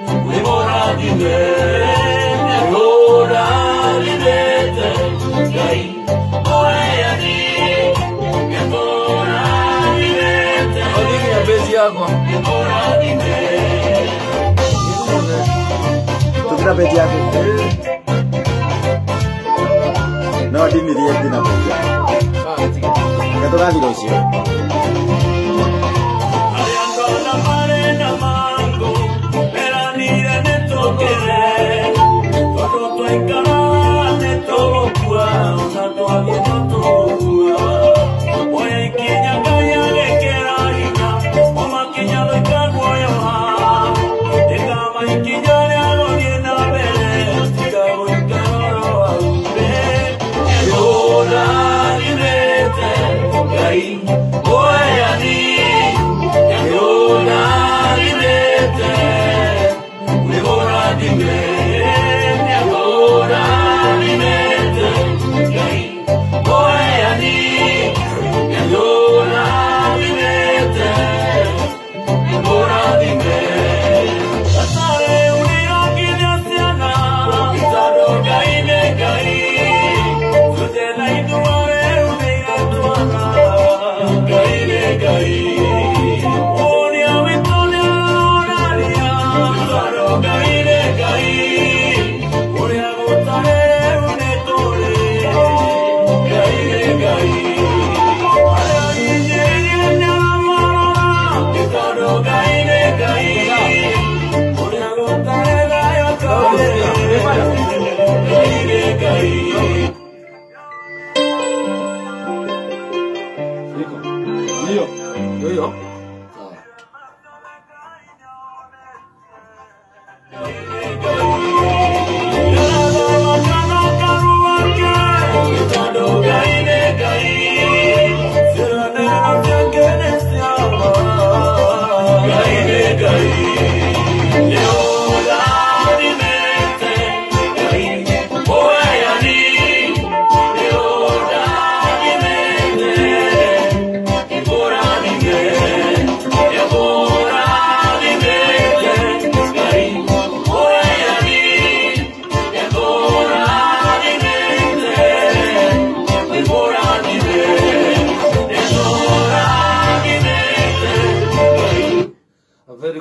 Memoradime, memoradime, gai, oeani, memoradime. Odigi na bezi yako. Memoradime. Tukira bezi yako. No, dimi dia dina bezi yako. Kato gavi dosi.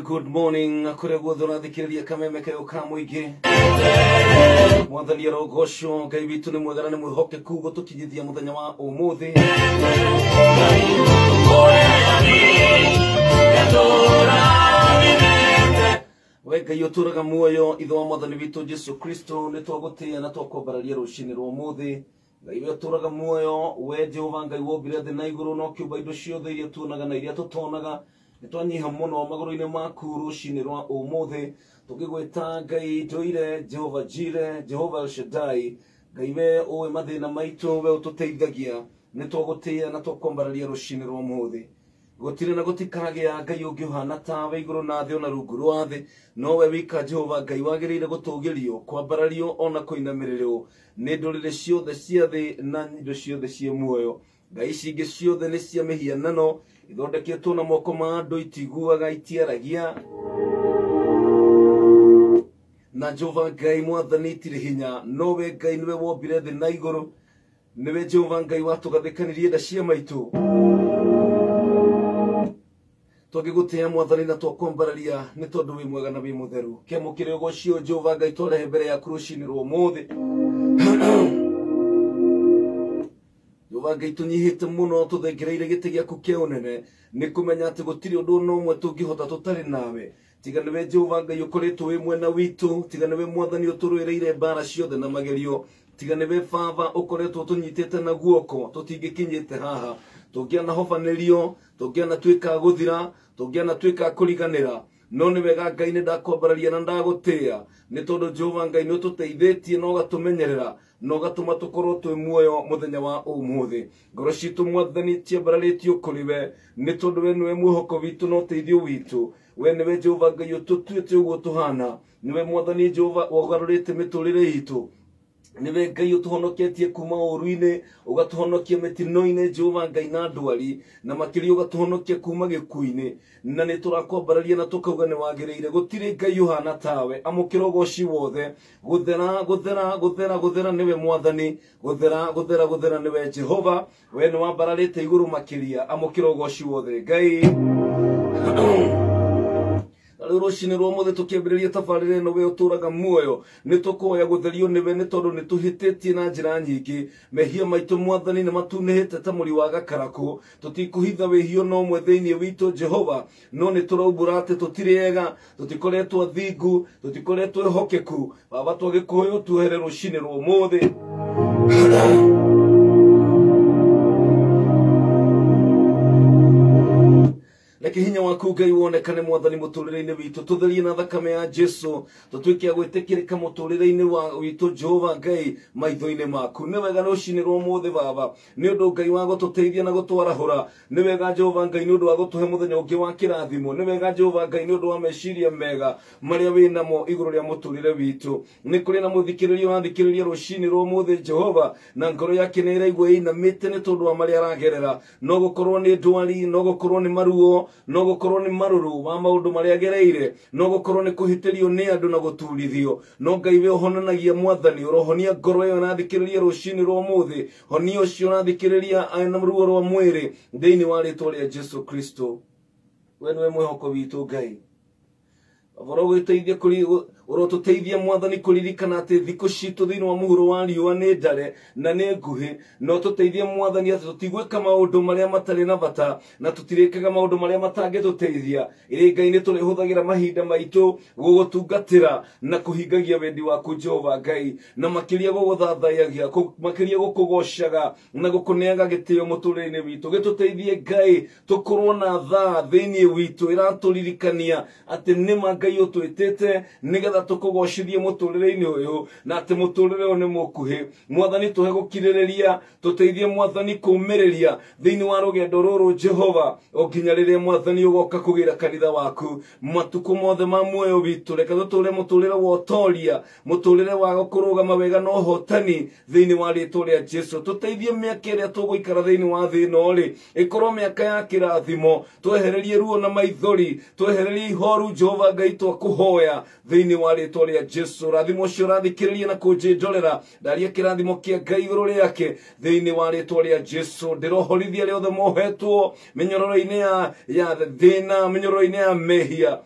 Good morning, akure guodona dikiriria kameme kayo kamuige. Mwathani arogocwo Ngai witu ni mwega ni mwihokeku gutukinyithia muthenya wa umuthi. We Ngai uturaga muoyo itho wa Mwathani witu Jesu Kristo ni twagutia na twakwambararia rucini rwa umuthi. Ngai we uturaga muoyo we Jehova Ngai wombire thi na iguru no kiumba indo ciothe iria tuonaga na iria tutonaga. Nitwanyiha muno maguru-ini maku rucini rwa umuthi tukigwita Ngai njoire Jehova Jire Jehova El Shaddai Ngai we uwe mathina maitu we ututeithagia nitwagutia na twakwambararia rucini rwa umuthi gutire na gutikaragia Ngai ungiuhana tawe iguru na thi ona rungu rwa thi no we wika Jehova Ngai wagirire gutugirio kwambarario ona kuinamirirwo ni ndurire ciothe cia thi na indo ciothe cia muoyo Ngai cingi ciothe ni cia mihianano ithondeketwo na moko ma andu itiguaga itiaragia na Jehova Ngai Mwathani itire hinya nowe Ngai niwe wombire thi na iguru niwe Jehova Ngai watugathikanirie nda cia maitu twagigutia Mwathani na twakwambararia ni tondu wi mwega na wi mutheru kiamukire ugocio Jehova Ngai twarehe mbere ya rucini rwa umuthi Jehova Ngai tunyihite muno tuthengereire giti giaku kia unene ni kumenya ati gutiri undu no umwe tungihota tutari nawe tiga niwe Jehova Ngai ukoretwo wi mwena witu tiga niwe Mwathani uturuireire mbara ciothe na magerio tiga niwe Baba ukoretwo tunyitite na guoko tutingikinyite haha tungiana hofanirio tungiana twika guthira tungiana twika kuriganira no ni wega Ngai ni ndakwambararia na ndagutia ni tondu Jehova Ngai ni ututeithitie no gatumenyerera no gatuma tukorwo twi muoyo muthenya wa umuthi ngoro citu Mwathani ciambararitio kuri we ni tondu we niwe mwihoko witu no teithio witu we niwe Jehova Ngai ututuite uguo tuhana niwe Mwathani Jehova wogarurite miturire itu niwe Ngai utuhonoketie kuma ũru-inĩ, ũgatuhonokia mĩtino-inĩ Jehova Ngai na ndwari, na makĩria ũgatuhonokia kuma gĩkuũ-inĩ, na nĩ tũrakwambararia na tũkauga nĩ wagĩrĩire. Gũtirĩ Ngai ũhana tawe, amũkĩra ũgooci wothe. Gũthera niwe Mwathani, gũthera niwe Jehova. We nĩ wambararĩte igũrũ makĩria, amũkĩra ũgooci wothe Ngai. Rushini rwo muthe tukiambiriria tabarire no we uturaga muoyo ni tukoya gutherio niwe ni tondu ni tuhitetie na njira nyingi mehia maitu Mwathani ni matunihite ta muri wa gakaraku tutikuhitha wehio no mwe thiini witu Jehova no ni turaubura ati tutiriega tutikoretwo athingu tutikoretwo hokeku baba twagikuyu tuhere rushini rwo muthe Leke hinya waku Ngai wonekane Mwathani muturire-ini witu tutherie na thakame ya Jesu tutuike gwĩtĩkĩrĩka muturire-ini witu Jehova Ngai maitho-ini maku ni wega rucini rwo muthe baba ni undu Ngai wa gututeithia na gutwarahura ni wega Jehova Ngai ni undu wa gutuhe muthenya ungi wa kirathimo ni wega Jehova Ngai ni undu wa meciria mega maria winamo iguru ria muturire witu ni kuri na muthikiriria wathikiriria rucini rwo muthe Jehova na ngoro yake ni iraigua inamite ni tondu wa maria aragerera no gukorwo ni ndwari no gukorwo ni maruo no gukorwo ni maruru wa maundu maria agereire no gukorwo ni kuhitirio ni andu na guturithio no Ngai we uhonanagia Mwathani urohonia ngoro iyo nathikiriria rucini rwo muthe honia ucio nathikiriria na ruo rwa mwiri thiini wa ritwa ria Jesu Kristo we niwe mwihoko witu Ngai urotuteithia Mwathani kuririkana ati thiku citu thiini wa muhuro wa riua ni ndare na ni nguhi no tuteithie Mwathani ati tutigwika maundu maria matari na bata na tutirikaga maundu maria matangetuteithia iri Ngai ni turihuthagira mahinda maitu gugutungatira na kuhingagia wendi waku Jehova Ngai na makiria guguthathayagia makiria gukugocaga na gukuneaga gitio muturire-ini witu gituteithie Ngai tukorwo na tha thiini witu iraturirikania ati nima Ngai utwitite nigetha tukugocithie muturire-ini uyu na ati muturire uyu ni mukuhi Mwathani tuhe gukiririria tuteithie Mwathani kumiriria thiini wa rugendo ruru Jehova okinya riria Mwathani ugoka kugira kanitha waku matuku mothe ma muoyo witu reka tuture muturire wa utoria muturire wa gukurugama wega no hotani thiini wa ritwa ria Jesu tuteithie miaka iria tuguikara thiini wa thi ino ri ikorwo miaka ya kirathimo twehererie ruo na maithori twehererie ihoru Jehova Ngai twakuhoya thiini wa ritwa ria Jesu rathimo cio rathikiriria na kunjindorera ndaria kirathimo kia Ngai iguru riake thiini wa ritwa ria Jesu ndirohorithia riothe mohetwo minyororo-ini ya thina minyororo-ini ya mehia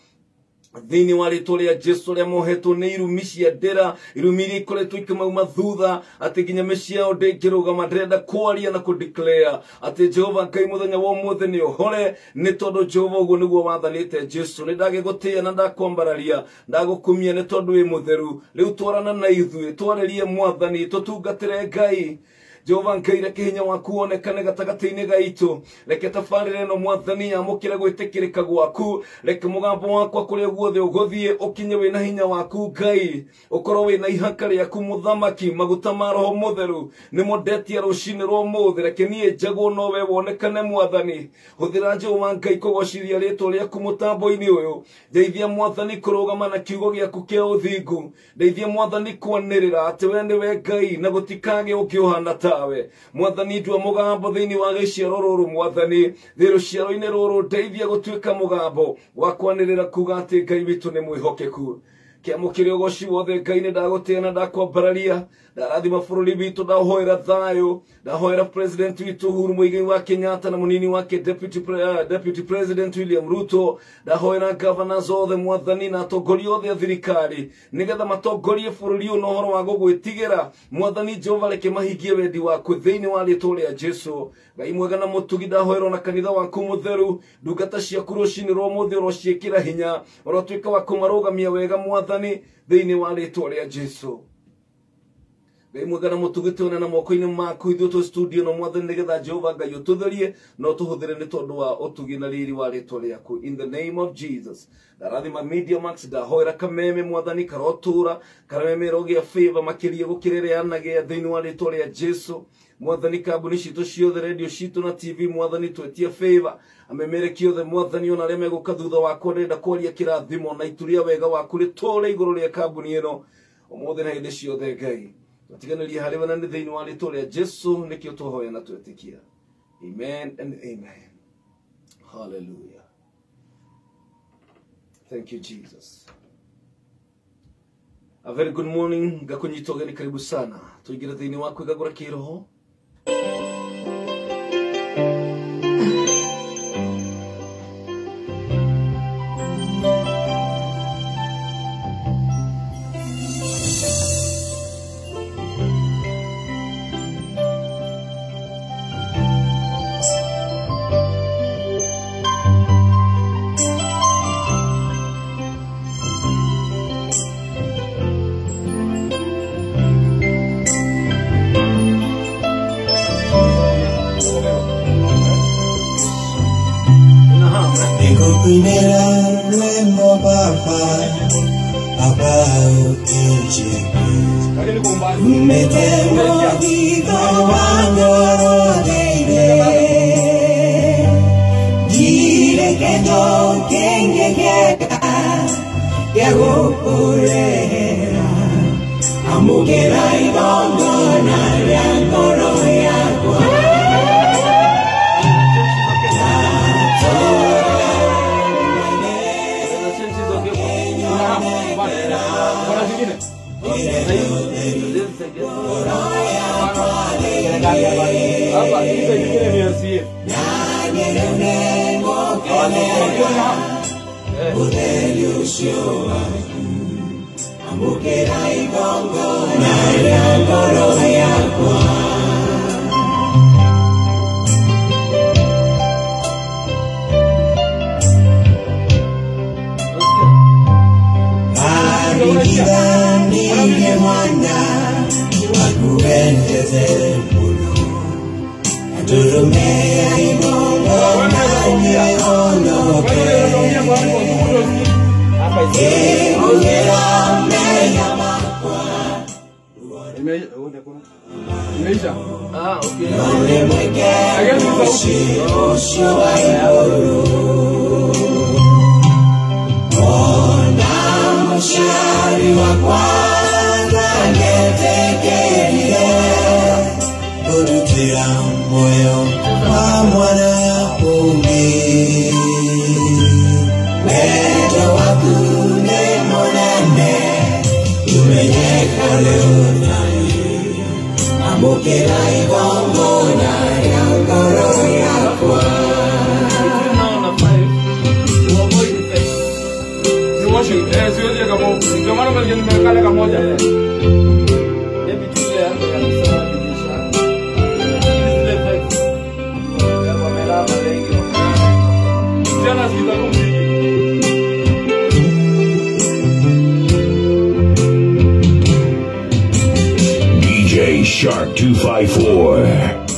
thiini wa ritwa ria Jesu ria mohetwo ni irumi cia ndera irumi iria ikoretwo ikimauma thutha ati nginya meciao ndingirugama ndirenda kwaria na kudeclare ati Jehova Ngai muthenya wa muthe ni uhore ni tondu Jehova uguo niguo wathanite Jesu ni ndagigutia na ndakwambararia ndagukumia ni tondu wi mutheru riu twarana na ithuĩ twarerie Mwathani tutungatire Ngai Jehova Ngai reke hinya waku wonekane gatagati-ini gaitu reke tabarire no Mwathani amukire gwĩtĩkĩrĩka gwaku reke mugambo wakwa kuria guothe uguthie ukinye wina hinya waku Ngai ukorwo wina ihaka riaku muthamaki maguta ma roho mutheru ni mondetie rucini rwo muthe reke nie njagwo no we wonekane Mwathani huthira Jehova Ngai kugocithia ritwa riaku mutambo-ini uyu ndeithia Mwathani kurugama na kiugo giaku kia uthingu ndeithia Mwathani kwanirira ati we niwe Ngai na gutikage ukihana tawe Mwathani ndua mugambo thiini wa giciaro ruru Mwathani ruciaro-ini ruru ndeithia gutuika mugambo wa kwanirira kuga ati Ngai witu ni mwihokeku kiamukire ugoci wothe Ngai ni ndagutia na ndakwambararia ndarathima bururi witu ndahoera thayo ndahoera president witu Uhuru Muigai wa Kenyatta na munini wake deputy president William Ruto ndahoera governors othe Mwathani na atongoria othe a thirikari nigetha matongorie bururi uyu na uhoro wa gugwitigira Mwathani Jehova reke mahingie wendi waku thiini wa ritwa ria Jesu Ngai mwega na mutugi ndahoerwo na kanitha waku mutheru ndungata ciaku rucini rwo muthe urociikira hinya urotwika wa kumarugamia wega Mwathani thiini wa ritwa ria Jesu Ngai mwega na mutugi tuone na moko-ini maku ithuĩ tu studio no Mwathani nigetha Jehova Ngai ututherie no tuhuthire ni tondu wa utugi na riri wa ritwa riaku in the name of Jesus ndarathima Media Max ndahoera kameme Mwathani karotura kameme rogia favor makiria gukirireanagia thiini wa ritwa ria Jesu Mwathani kambuni citu ciothe radio citu na TV Mwathani twetie favor amemereki othe Mwathani ona aria meguka thutha wakwa ndenda kwaria kirathimo na ituria wega waku ritũre iguru ria kambuni ino umuthe na hindi ciothe Ngai Tutiganĩrie harĩ we na nĩ thĩinĩ wa rĩĩtwa rĩa Jesu nĩkĩo tũhoya na twetĩkia. Amen and amen. Hallelujah. Thank you, Jesus. A very good morning. Gakunyito gani karibu sana. Tuingira thĩinĩ wa kwĩgagũra kĩroho. DJ Shark 254.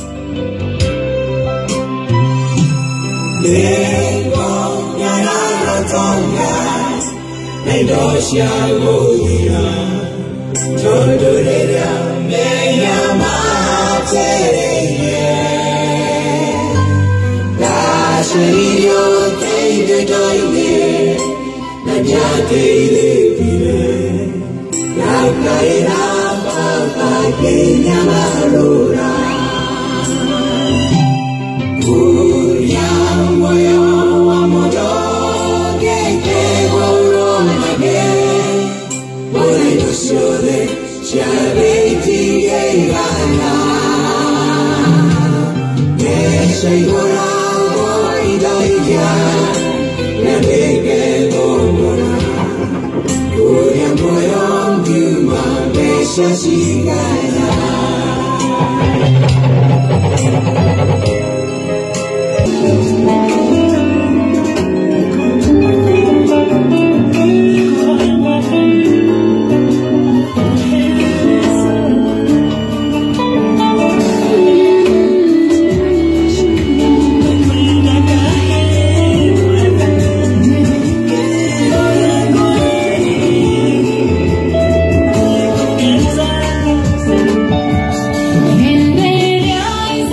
In the eyes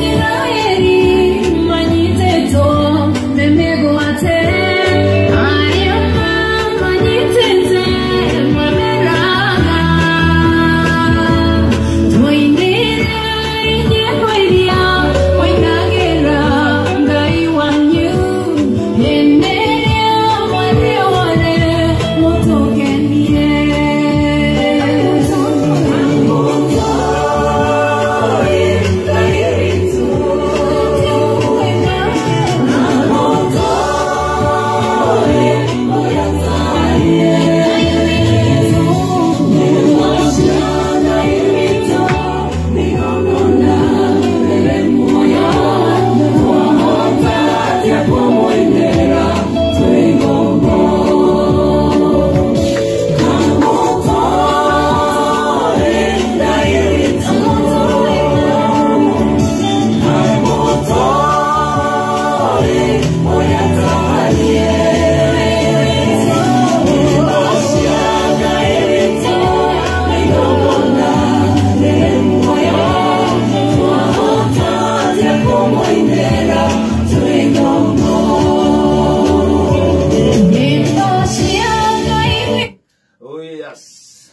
Yes.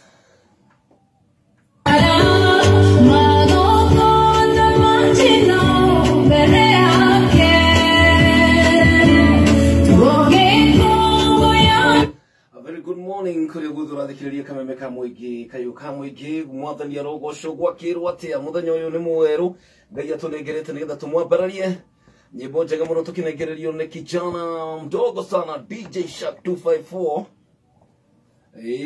Good morning kuri gudura thikiriria kameme ka muigi kayu ka muigi mwathani arogoco gwakirwo atia muthenya uyu ni mweru ngai atunegerete nigetha tumwambararie nyimbo njega muno tukinegererio ni kijana mdogo sana DJ Shark 254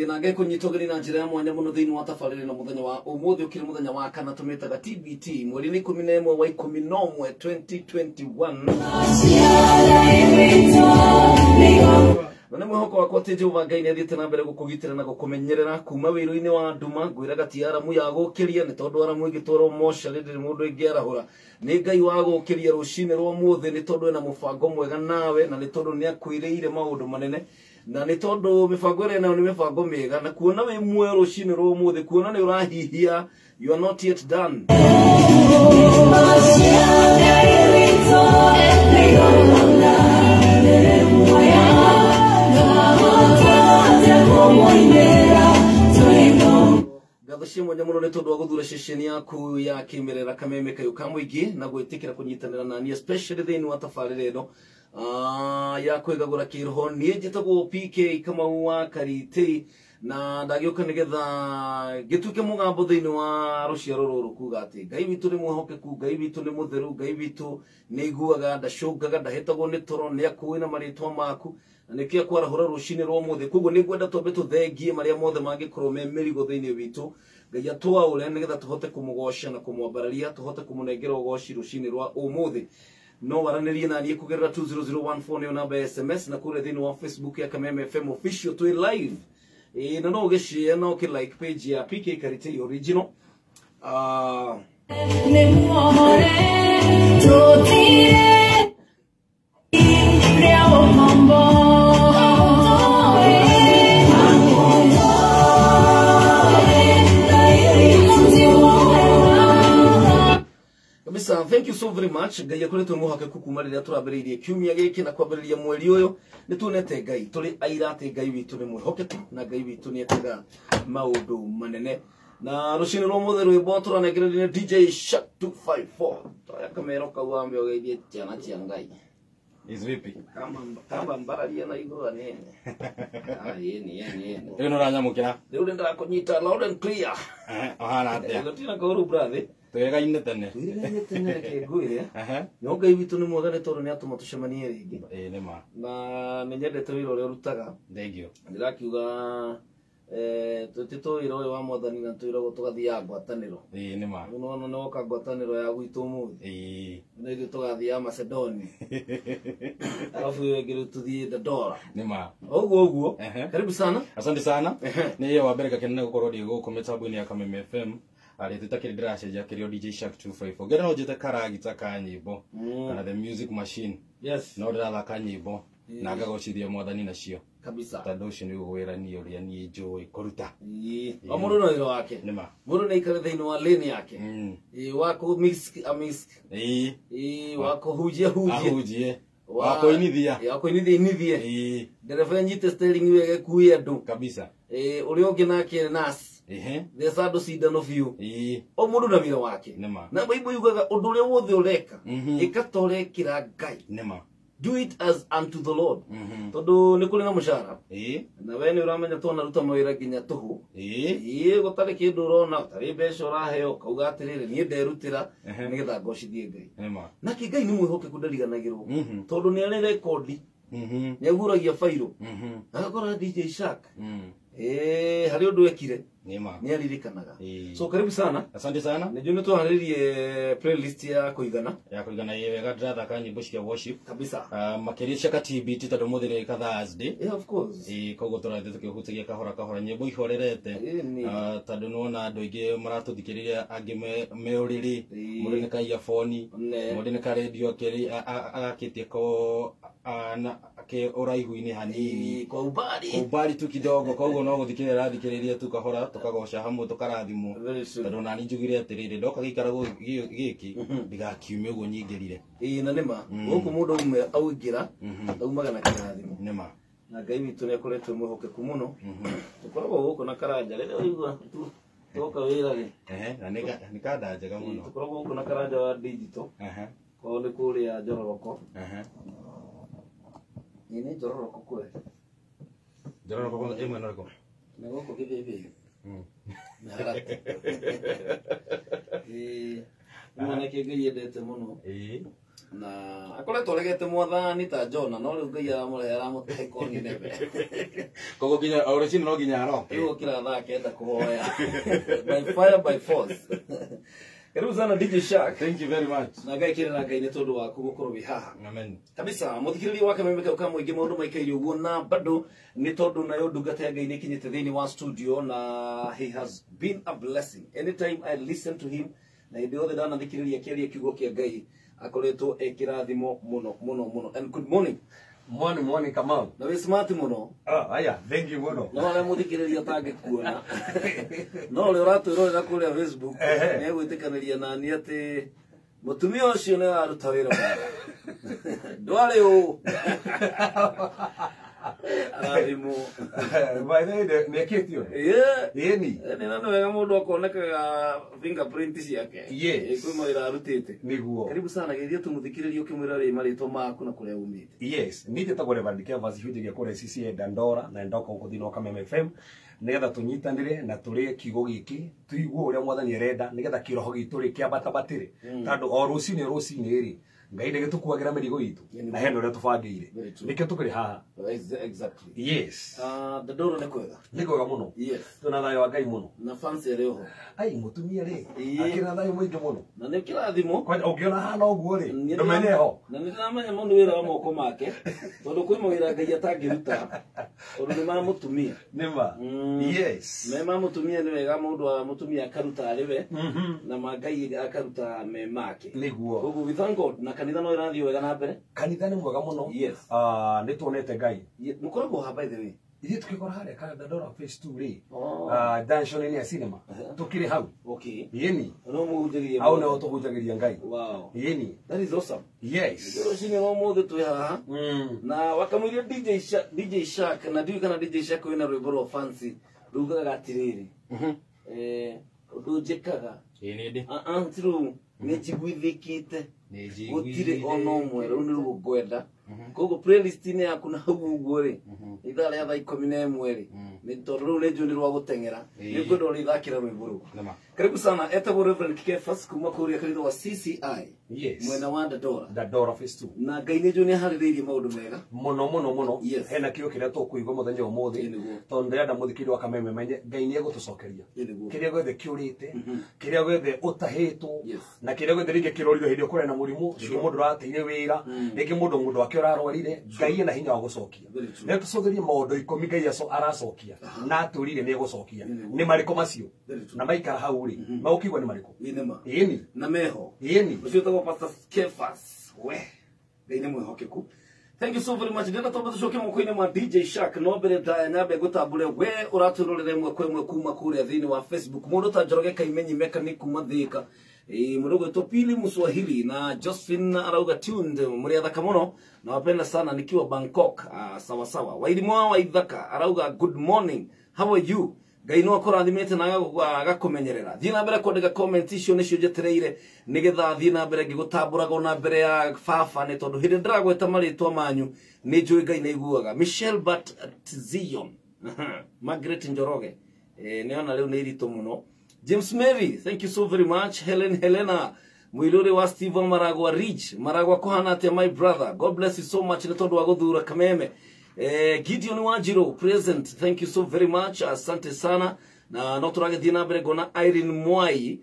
na ngai kunyitogeri na njira ya mwanya muno thiini wa tafariri na muthenya wa umuthi ukiri muthenya wa kana tumitaga TBT mweri ni 11 wa 11 2021 None mwihoko wakwa ti Jehova Ngai ni athiite na mbere gukugitira na gukumenyerera kuma wiru-ini wa nduma ngwiraga ti aramu ya gukiria ni tondu aramu igitwaro mosha riri mundu ingiarahura ni Ngai wa gukiria rucini rwa muthi ni tondu ena mubango mwega nawe na ni tondu ni akwiriire maundu manene na ni tondu mibango ire nayo ni mibango miega na kuona wi muoyo rucini rwa muthi kuona ni urahihia you are not yet done Gathashie mwanya muno ni tondu wa guthura ceceni yaku ya kimerera kameme kayu ka muingi na gwitikira kunyitanira nani especially thiini wa tafariri ino ya kwigagura kiroho ni njitagwo PK Kamau wa Kariti na ndagioka nigetha gituke mugambo thiini wa ruciaro ruru kuga ati Ngai witu ni mwihokeku Ngai witu ni mutheru Ngai witu ni iguaga ndacungaga ndahetagwo ni toro ni akuina maritwa maku nikia kwarahura rucini rwa muthi kugo ni gwenda twambe tuthengie maria mothe mangikorwo me mirigo thiini witu Ngai atwaure nigetha tuhote kumugosha na kumwambararia tuhote kumunengera ugoci rucini rwa umuthi no waranirie na niĩ kugerera 20014 nĩ namba SMS na kule thiini wa Facebook ya Kameme FM official twi live na no gĩcie no ki like page ya PK Kariti original ne muore totire leo mambo Kabisa, thank you so very much. Ngai akoretwo muhake kukuma riria turambiriirie kiumia giki na kwambiriria mweri uyu ni tunete Ngai turi aira ati Ngai witu ni mwihokeku na Ngai witu ni etiga maundu manene na rucini rwa muthi rwimbo turanegereria DJ Shark 254 toya kamero kawambe ogeithie ciana cia Ngai is vipi kamba mbararia na iguru nene ni ino ranyamukira riu ndira kunyita loud and clear ahana atia gutina koru brother twegaine tene ke ngwire no Ngai witu ni mwega ni tondu ni atuma tucemanie ringi ni ma na ni nyendete wira uria urutaga thengio ndirakiuga tutito wira uyu wa mwathani na twiragwo tugathia ngwataniro ni ma unono no ka ngwataniro ya gwitu muthi ni ngi tugathia Macedonia alafu ngi tuthie Dodora ni ma oguo karibu sana asante sana ni wa mbere gakenena gukorwo ndi guku mitambo-ini ya Kameme FM ari tutakiri ndiracenjia kirio DJ Shark 254 ngera no njite karagita ka nyimbo kana the music machine yes no ndirathaka nyimbo na ngagocithia mwathani nacio kabisa tondu ucio ni gwira ni uria ni njui kuruta o mundu no wira wake nima mundu ni ikare thiini wa lane yake wako mix wako hujie wako inithie dereva nyite steering wege kuya ndu kabisa uri ungi nake nas the sado cindano biu o mundu na wira wake na Bible yugaga undu uria wothe ureka ikatorekira Ngai nima do it as unto the Lord tondu ni kuri na mushara na we ni uramenya tona ruta mawira nginya tuhu gutari kindu urona tari mbeca uraheo kauga atiriri ni nderutira nigetha ngocithie Ngai na ki Ngai ni mwihokeku ndariganagirwo tondu ni ari rekodi ni aguragia fairo agakora DJ Shark hari undu ekire ni aririkanaga so karibu sana asante sana ni juni tuhariririe playlist ya kuigana wega ndirathaka nyimbo cia worship kabisa makiria cia TBT tondu muthire ka Thursday of course koguo turathie tukihutagia kahora nyimbo ihorerete tondu nona andu aingi maratuthikiriria angi meuriri mundu ni ka earphone mundu ni ka radio kiri agakitie ko ke uraihu-ini hanini kwa ubali tu kidogo koguo no guthikiriria tu kahora tukagoca hamwe tukarathimwo tondu nani njugire atiriri ndoka gikara giki ndigakiume uguo nyingirire na nima guku mundu umwe augira aumaga na kirathimo nima na Ngai witũ nĩ akoretwo mwĩhokeku mũno tũkoragwo gũkũ na Karanja rĩrĩa ũigua tuoka wĩra rĩ na nĩ kanda njega mũno tũkoragwo gũkũ na Karanja wa digital kwao nĩ kũrĩa Njororoko nĩ Njororoko kwe Njororoko ĩmwe na rĩko na gũkũ Gĩthĩithĩ na Harati mwana Ngai endete mũno na akoretwo regete mwathani ta Jona no rĩu Ngai aramũrehe aramũtehe koni nebe kogo kinya origin no ginya ro rĩu kira thaa kenda kũhoya by fire by force. Karibu sana DJ Shark. Thank you very much. Na Ngai kĩrĩra Ngai nĩ tondũ waku gũkorwo wĩ haha. Amen. Kabisa mũthikĩrĩria wake memeka kama mũingĩ maũndũ maikairio ũguo na bado nĩ tondũ nayo ndungata ya Ngai nĩ kinyĩte thĩinĩ wa studio na he has been a blessing. Anytime I listen to him na hĩndĩ yothe ndanathikĩrĩria kĩaria kiugo kĩa Ngai akoretwo ekĩrathimo mũno. And good morning. Morning Kamau. Na wĩ smart mũno. Aya, thank you mũno. No wale mũthikĩrĩria tangĩkuona. No ũrĩa ũratwĩrorera kũrĩa Facebook nĩ egwĩtĩkanĩria na niĩ atĩ mũtumia ũcio nĩ araruta wĩra mwega. Ndwarĩ ũũ. Arathimwo. By the way, nĩekĩtio. Ĩni. Nĩ wega mũndũ akonekaga fingerprint ciake. Yes. Kwĩ mawĩra arutĩte. Nĩguo. Karibu sana geithia tũmũthikĩrĩria ũkĩmwĩra rĩ marĩtwa maku na kũrĩa umĩte. Yes, nĩ njĩtagwo Reverend Kevas hujĩgia kũrĩa CC Dandora na ndoka gũkũ thĩinĩ wa Kameme FM nĩgetha tũnyitanĩre na tũrĩe kiugo gĩkĩ tuigue ũrĩa mwathani arenda nĩgetha kĩroho gitũ rĩ kĩambatabatĩre tondũ o rũcinĩ rĩ Ngai ndagĩtũkuagĩra mĩrigo itũ na hena ũrĩa tũbangĩire nĩkĩo tũkĩrĩ haha. Exactly. Yes. Dandora nĩ kwega. Nĩ kwega mũno. Yes. Tũna thayũ wa Ngai mũno. Na fancy arĩ oho. Ai mũtumia rĩ akĩra thayũ mũingĩ mũno. Na nĩ kĩrathimo. Ũngĩona hana ũguo rĩ ndũmenye ho. Na nĩ ndĩramenya mũndũ wĩra wa moko make tondũ kwĩ mawĩra Ngai atangĩruta tondũ nĩ ma mũtumia. Nĩma. Yes. Me ma mũtumia nĩ wega mũndũ wa mũtumia akaruta arĩ we na ma Ngai akaruta me make. Nĩguo. Koguo we thank God na kanitha no ĩrathiĩ wega na mbere. Kanitha nĩ mwega mũno. Yes. Nĩ tuonete Ngai. Mũkoragwo ha by the way. Ithuĩ tũkĩkora harĩa Dandora phase 2 rĩ Junction-inĩ ya cinema tũkĩrĩ hau. Okay. Yeni. No mũhunjagĩria. Hau nĩho tũhunjagĩria Ngai. Wow. Yeni. That is awesome. Yes. Rũcinĩ no mũthĩ twĩ haha. Na wakamũiria DJ Shark na ndiũĩ kana DJ Shark wĩna rwĩmbo rwa fancy rugaga atĩrĩrĩ. Ũndũ njĩkaga. Nĩ ndĩ. Ti rĩu nĩ njiguithĩkĩte. Gũtirĩ ona ũmwe rĩu nĩ rũo ngwenda. Koguo playlist-inĩ yaku na hau ũguo rĩ ithaa rĩa thaa 11 rĩ nĩ tondũ rĩu nĩ njũĩ nĩ rwa gũteng'era nĩ ngwenda ũrĩthakĩra rwĩmbo rũu. Karibu sana etagwo Reverend Kefas kuma kũrĩa kanitha wa CCI. Yes. Mwena wa Dandora phase 2. Na Ngai nĩ njũĩ nĩ aharĩrĩirie maũndũ mega mũno. Yes. Hena kĩo kĩrĩa tũkũigua mũthenya ũmũthĩ tondũ ndĩrenda mũthikĩri wa Kameme menye Ngai nĩ egũtũcokeria kĩrĩa gĩothe kĩũrĩte kĩrĩa gĩothe ũtahĩtwo na kĩrĩa gĩothe rĩngĩ kĩrorirwo hĩndĩ ũkũrĩa na mũrimũ rĩngĩ mũndũ ũrateire wĩra rĩngĩ mũndũ wake ũrarwarire Ngai ena hinya wa gũcokia. Nĩ tũcokerie maũndũ 10 Ngai aracokia na atũrire nĩ egũcokia nĩ marĩkũ macio na maikara hau rĩ maũkigwa nĩ marĩkũ. Ĩni. Na meho. Ĩni. Ũcio tagwo Pastor Kefas. We. Ngai nĩ mwĩhokeku. Thank you so very much. Ndĩrenda tondũ tũcoke moko-inĩ ma DJ Shark no mbere ta nyambe gũtambũre we ũratũrorera ĩmwe kwa ĩmwe kuma kũrĩa thĩinĩ wa Facebook mũndũ ta Njoroge Kaimenyi mechanic kuma Thika mdogo wetu Pili Mswahili na Josephine arauga tuned muriathaka muno na wapenda sana nikiwa Bangkok. Sawa sawa. Waidimwa wa Ithaka arauga good morning, how are you? Gaino akorathimete na agakomenyerera. Thiĩ na mbere kwandĩka comment icio nĩcio njetereire nigetha thiĩ na mbere ngĩgũtambũraga na mbere ya baba nĩ tondũ hĩndĩ ndĩragweta marĩtwa manyu nĩ njũĩ Ngai nĩ aiguaga. Michelle Bat Zion Margaret Njoroge nĩona rĩu nĩ iritũ mũno. James Mary, thank you so very much. Helena Mwilore wa Steve Maragwa Rich Maragwa kohana atia my brother, God bless you so much. Nĩ tondũ wa gũthura Kameme. Gideon Wanjiro present, thank you so very much. Asante sana na no tũragĩthiĩ na mbere ngona Irene Mwai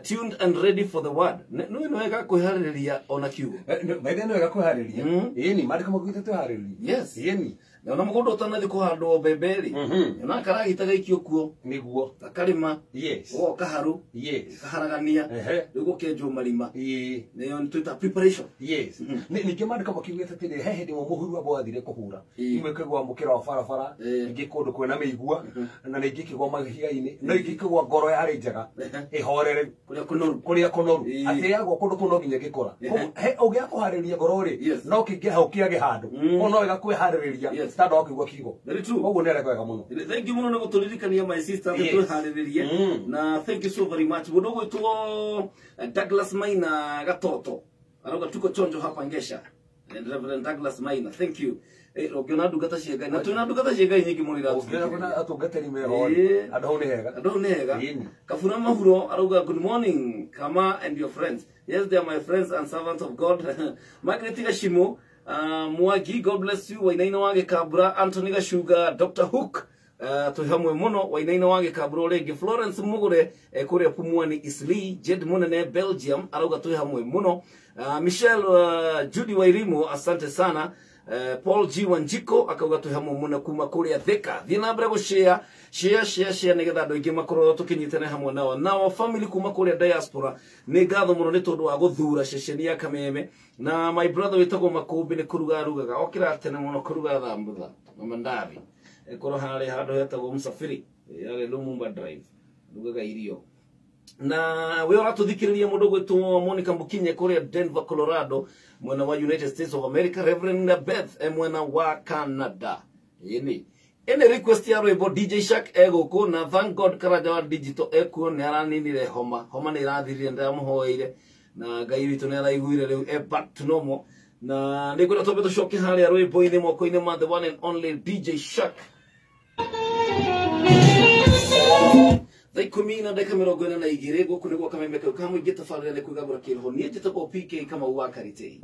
tuned and ready for the word. No wega kwĩharĩrĩria ona kiugo. Maithe no wega kwĩharĩrĩria. Ĩni marĩ kama gwitũ twĩharĩrĩria. Yes. Ĩni. Na mũgũnda ũtanathi kũhandwo mbembe rĩ na karagitaga ikio kuo nĩguo takarima. Yes. O kaharu. Yes. Kaharagania rĩu gũkenjwo marima. Nĩyo nĩ twĩta preparation. Yes. Ningĩ mandĩka makiugĩte atĩrĩ he hĩndĩ mũhuru ambao athire kũhura imwe kĩgwa mũkĩra wa barabara ingĩ kũndũ kwĩna mĩigua na ningĩ kĩgwa mahiga-inĩ no ingĩ kĩgwa ngoro yarĩ njega ĩhorere kũrĩa kũnoru atĩ yagwo kũndũ kũnoru nginya gĩkora ũgĩa kũharĩrĩria ngoro rĩ no kĩingĩ hau kĩage handũ no wega kwĩharĩrĩria yes ta dog igwa kigo very true ogo nere kwega muno thank you muno na guturirikania my sister to hariririe na thank you so very much mudogo to Douglas Maina gatoto aroga tuko chonjo hapa Ngesha and Reverend Douglas Maina thank you ukiona ndugata ciega na tuna ndugata ciega nyingi muri ratu ukiona kuna atungatari mero adho nega kafuna mahuro aroga good morning Kama and your friends yes they are my friends and servants of God Margaret Gashimo Mwagi God bless you Wainaina wage Kabura Anthony Gashuga Dr. Hook tuhamwe muno Wainaina wage Kabura rege Florence Mugure kure Pumwani Isli Jed Munene Belgium aroga tuhamwe muno Michelle Judy Wairimu asante sana Paul G Wanjiko akauga tuhamwe muno kuma kure Thika thina brego share nigetha andu ingi makorwo tukinyitana hamwe nao family kuma kure diaspora ni ngatho muno ni tondu wa guthura ceceni ya Kameme na my brother witagwo Makumbi ni kuruga rugaga okira tene muno kuruga thambutha na mandavi ekoro hali handu hetagwo Msafiri yale Lumumba Drive rugaga irio na we uratuthikiriria mundu gwitwo Monica Mbukinye kure Denver Colorado mwena wa United States of America Reverend Beth mwena wa Canada yini ene request ya rwimbo DJ Shark egoko na thank God Karaja wa digital ekuo ni araninire homa ni irathirire ndamuhoire na Ngai witu ni araiguire riu back to normal na nigura tobe tucoke haria rwimbo ine moko-ine ma the one and only DJ Shark Kumina deka mirongo ina na igire guku niguo Kameme kau kamwe gitafarire kwigagura kirho nie njitagwo PK kama uwakarite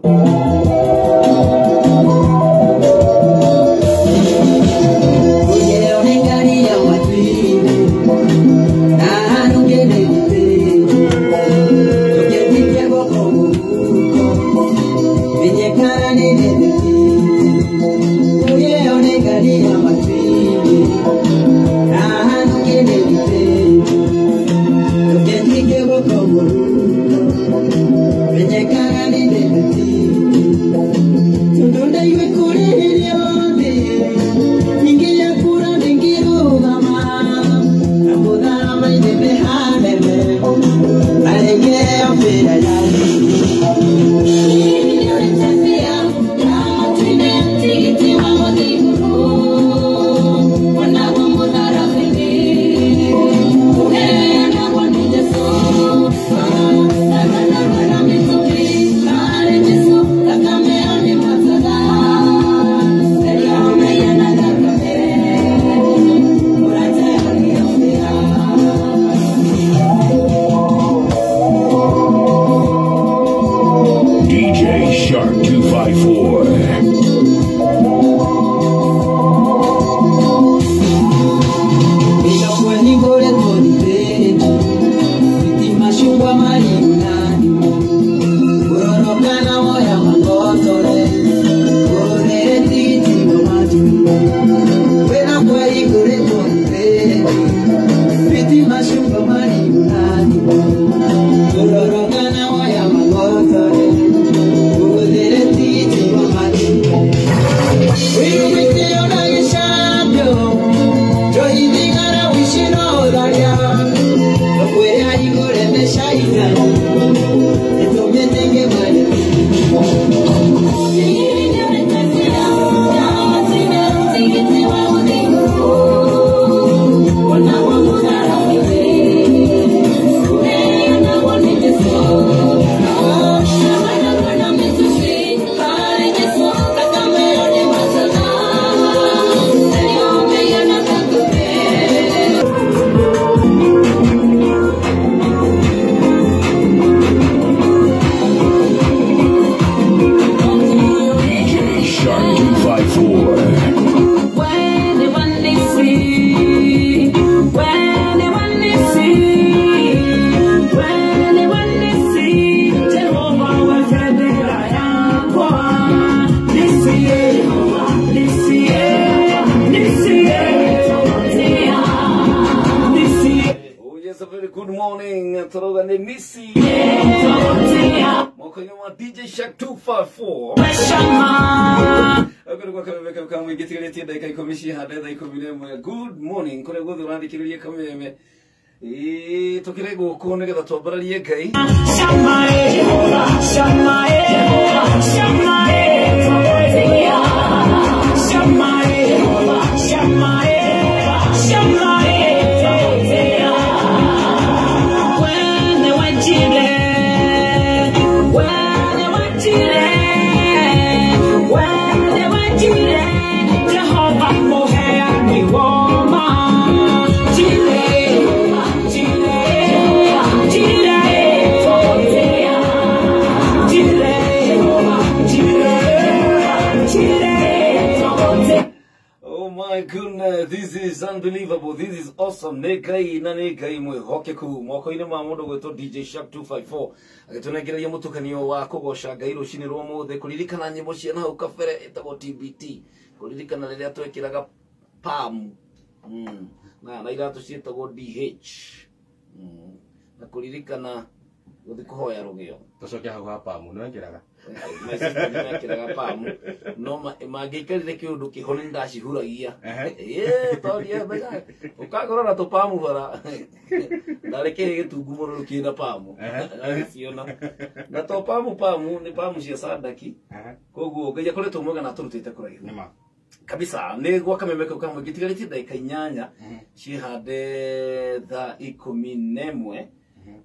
DJ Shark 254 good morning kore gothe urandikiririe Kameme tukire guku nigetha twambararie Ngai shamae unbelievable. This is awesome. Negai na negai mwehokeku. Moko-ini ma mundu gwetwo DJ Shark 254. Agitunengereria mutukanio wa kugoca Ngai rucini rwa muthe kuririkana nyimbo cia na hau kabere etagwo TBT. Kuririkana riria twekiraga PAM. Na iratu cietagwo DH. Na kuririkana guthi kuhoya rugio. Tucoke hau ha PAM no ngiraga. My sister nĩmekĩraga PAM no mangĩikarire kĩũndũ kĩho nĩndacihuragia toria mbega ũkagũrora tũPAM bara ndarĩ kĩrĩ gĩtungu mũrũrũ kĩna PAM agĩciona na to PAM nĩ PAM cia Sadaki koguo Ngai akoretwo mwega na tũrutĩte kũraihu kabisa nĩ gwa kameme kau kamwe gĩtigarĩtie ndagĩka 8 ciĩhande thaa 11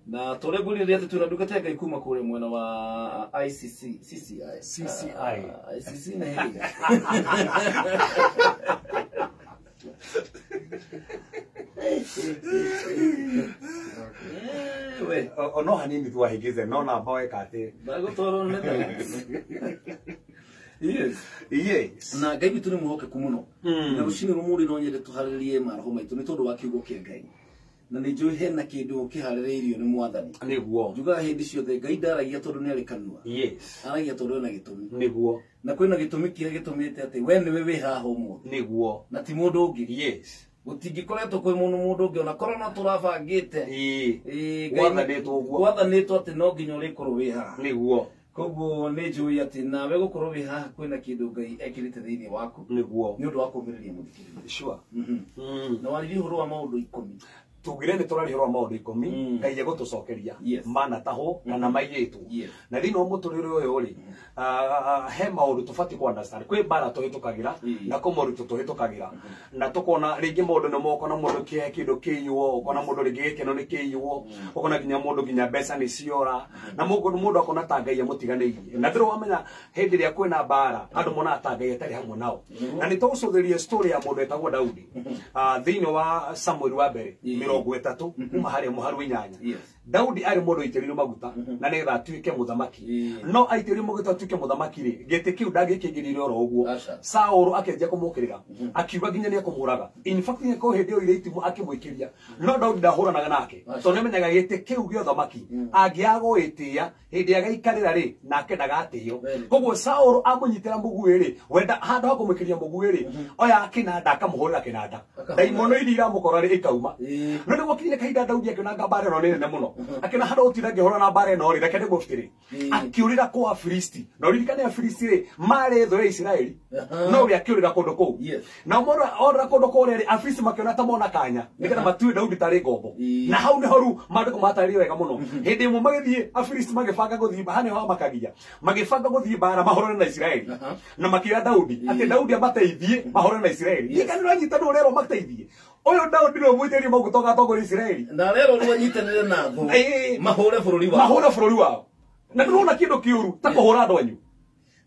na tureguriria ati tunadukate Ngai kuma kule mwena wa CCI na hili we ono hanini tuwahigize no na bawe kate bagotoro neta yes na Ngai bitu ni muhoke kumuno na rucini rumuri no nyende tuhariririe maroho maitu ni tondu wa kiugo kia Ngai na nijui hena kindu kihaririirio ni mwathani niguo njuga hindi ciothe Ngai ndaragia tondu ni ari kanua yes aragia tondu na gitumi niguo na kwina gitumi kia gitumite ati we niwe wi haha umuthi niguo na ti mundu ungi yes gutingikoretwo kwi mundu ungi ona korona turabangite gwathanitwo ati no nginya urikorwo wi haha niguo koguo ni njui ati nawe gukorwo wi haha kwina kindu Ngai ekirite thiini waku niguo ni undu wa kumiriria muthikiriria sure na wariri huru wa maundu 10 tugire ni turarihirwa maundu 10 Ngai egutucokeria mana taho kana maiyetu na thini wa muturire uyu ri he maundu tubati ku understand kwi bara tuhitukagira na komoru tuhitukagira na tukona ringi maundu ni moko na mundu kie kindu kiyuo ukona mundu ringi gikeno ni kiyuo ukona ginya mundu ginya mbeca ni ciora na mundu akona ta Ngai amutiganirie na thiru wamenya hindi ria kwina bara andu mona ta Ngai etari hamwe nao na ni tugucuthiria story ya mundu etagwo Daudi thini wa Samuel wa mbere 30 kuma hari muharu 8 Daudi ari mundu itirirwo maguta na nigetha atuike muthamaki no aitirirwo maguta atuike muthamaki ri gete kiu ndangikigirire oro uguo Saul akenja kumukirira akiuga ginya ni akumuraga in fact ni ko hindi ire itimu akimwikiria no Daudi ndahuranaga nake to nemenyaga gete kiu gio thamaki angiago itia hindi agaikarira ri nake ndagatio koguo Saul amunyitira mugui ri wenda handu ha kumwikiria mugui ri oya akinanda akamuhurira kinanda daimono irira mukora ri ikauma no ni gukirire kahinda Daudi akiona ngambare no nene muno akina hado utira ngehora na bare no ri reke ndi gufitiri akiurira kwa Afilisti no ririkane Afilisti ri mare tho ya Israeli no ri akiurira kundu ku na mora ora kundu ku ri Afilisti makiona ta mona kanya nikana matue Daudi tari ngombo na hau ni horu mandiko matari wega muno hindi mu magithie Afilisti magifanga guthii bahane ho makagia magifanga guthii bara mahorone na Israeli na makira Daudi ati Daudi amateithie mahorone na Israeli nikana nyita no rero mateithie oyo Daudi no mwitheri magutoga togo Israeli na rero ni wanyitanire na tho mahore bururi wao na ndurona kindu kiuru ta kuhura andu anyu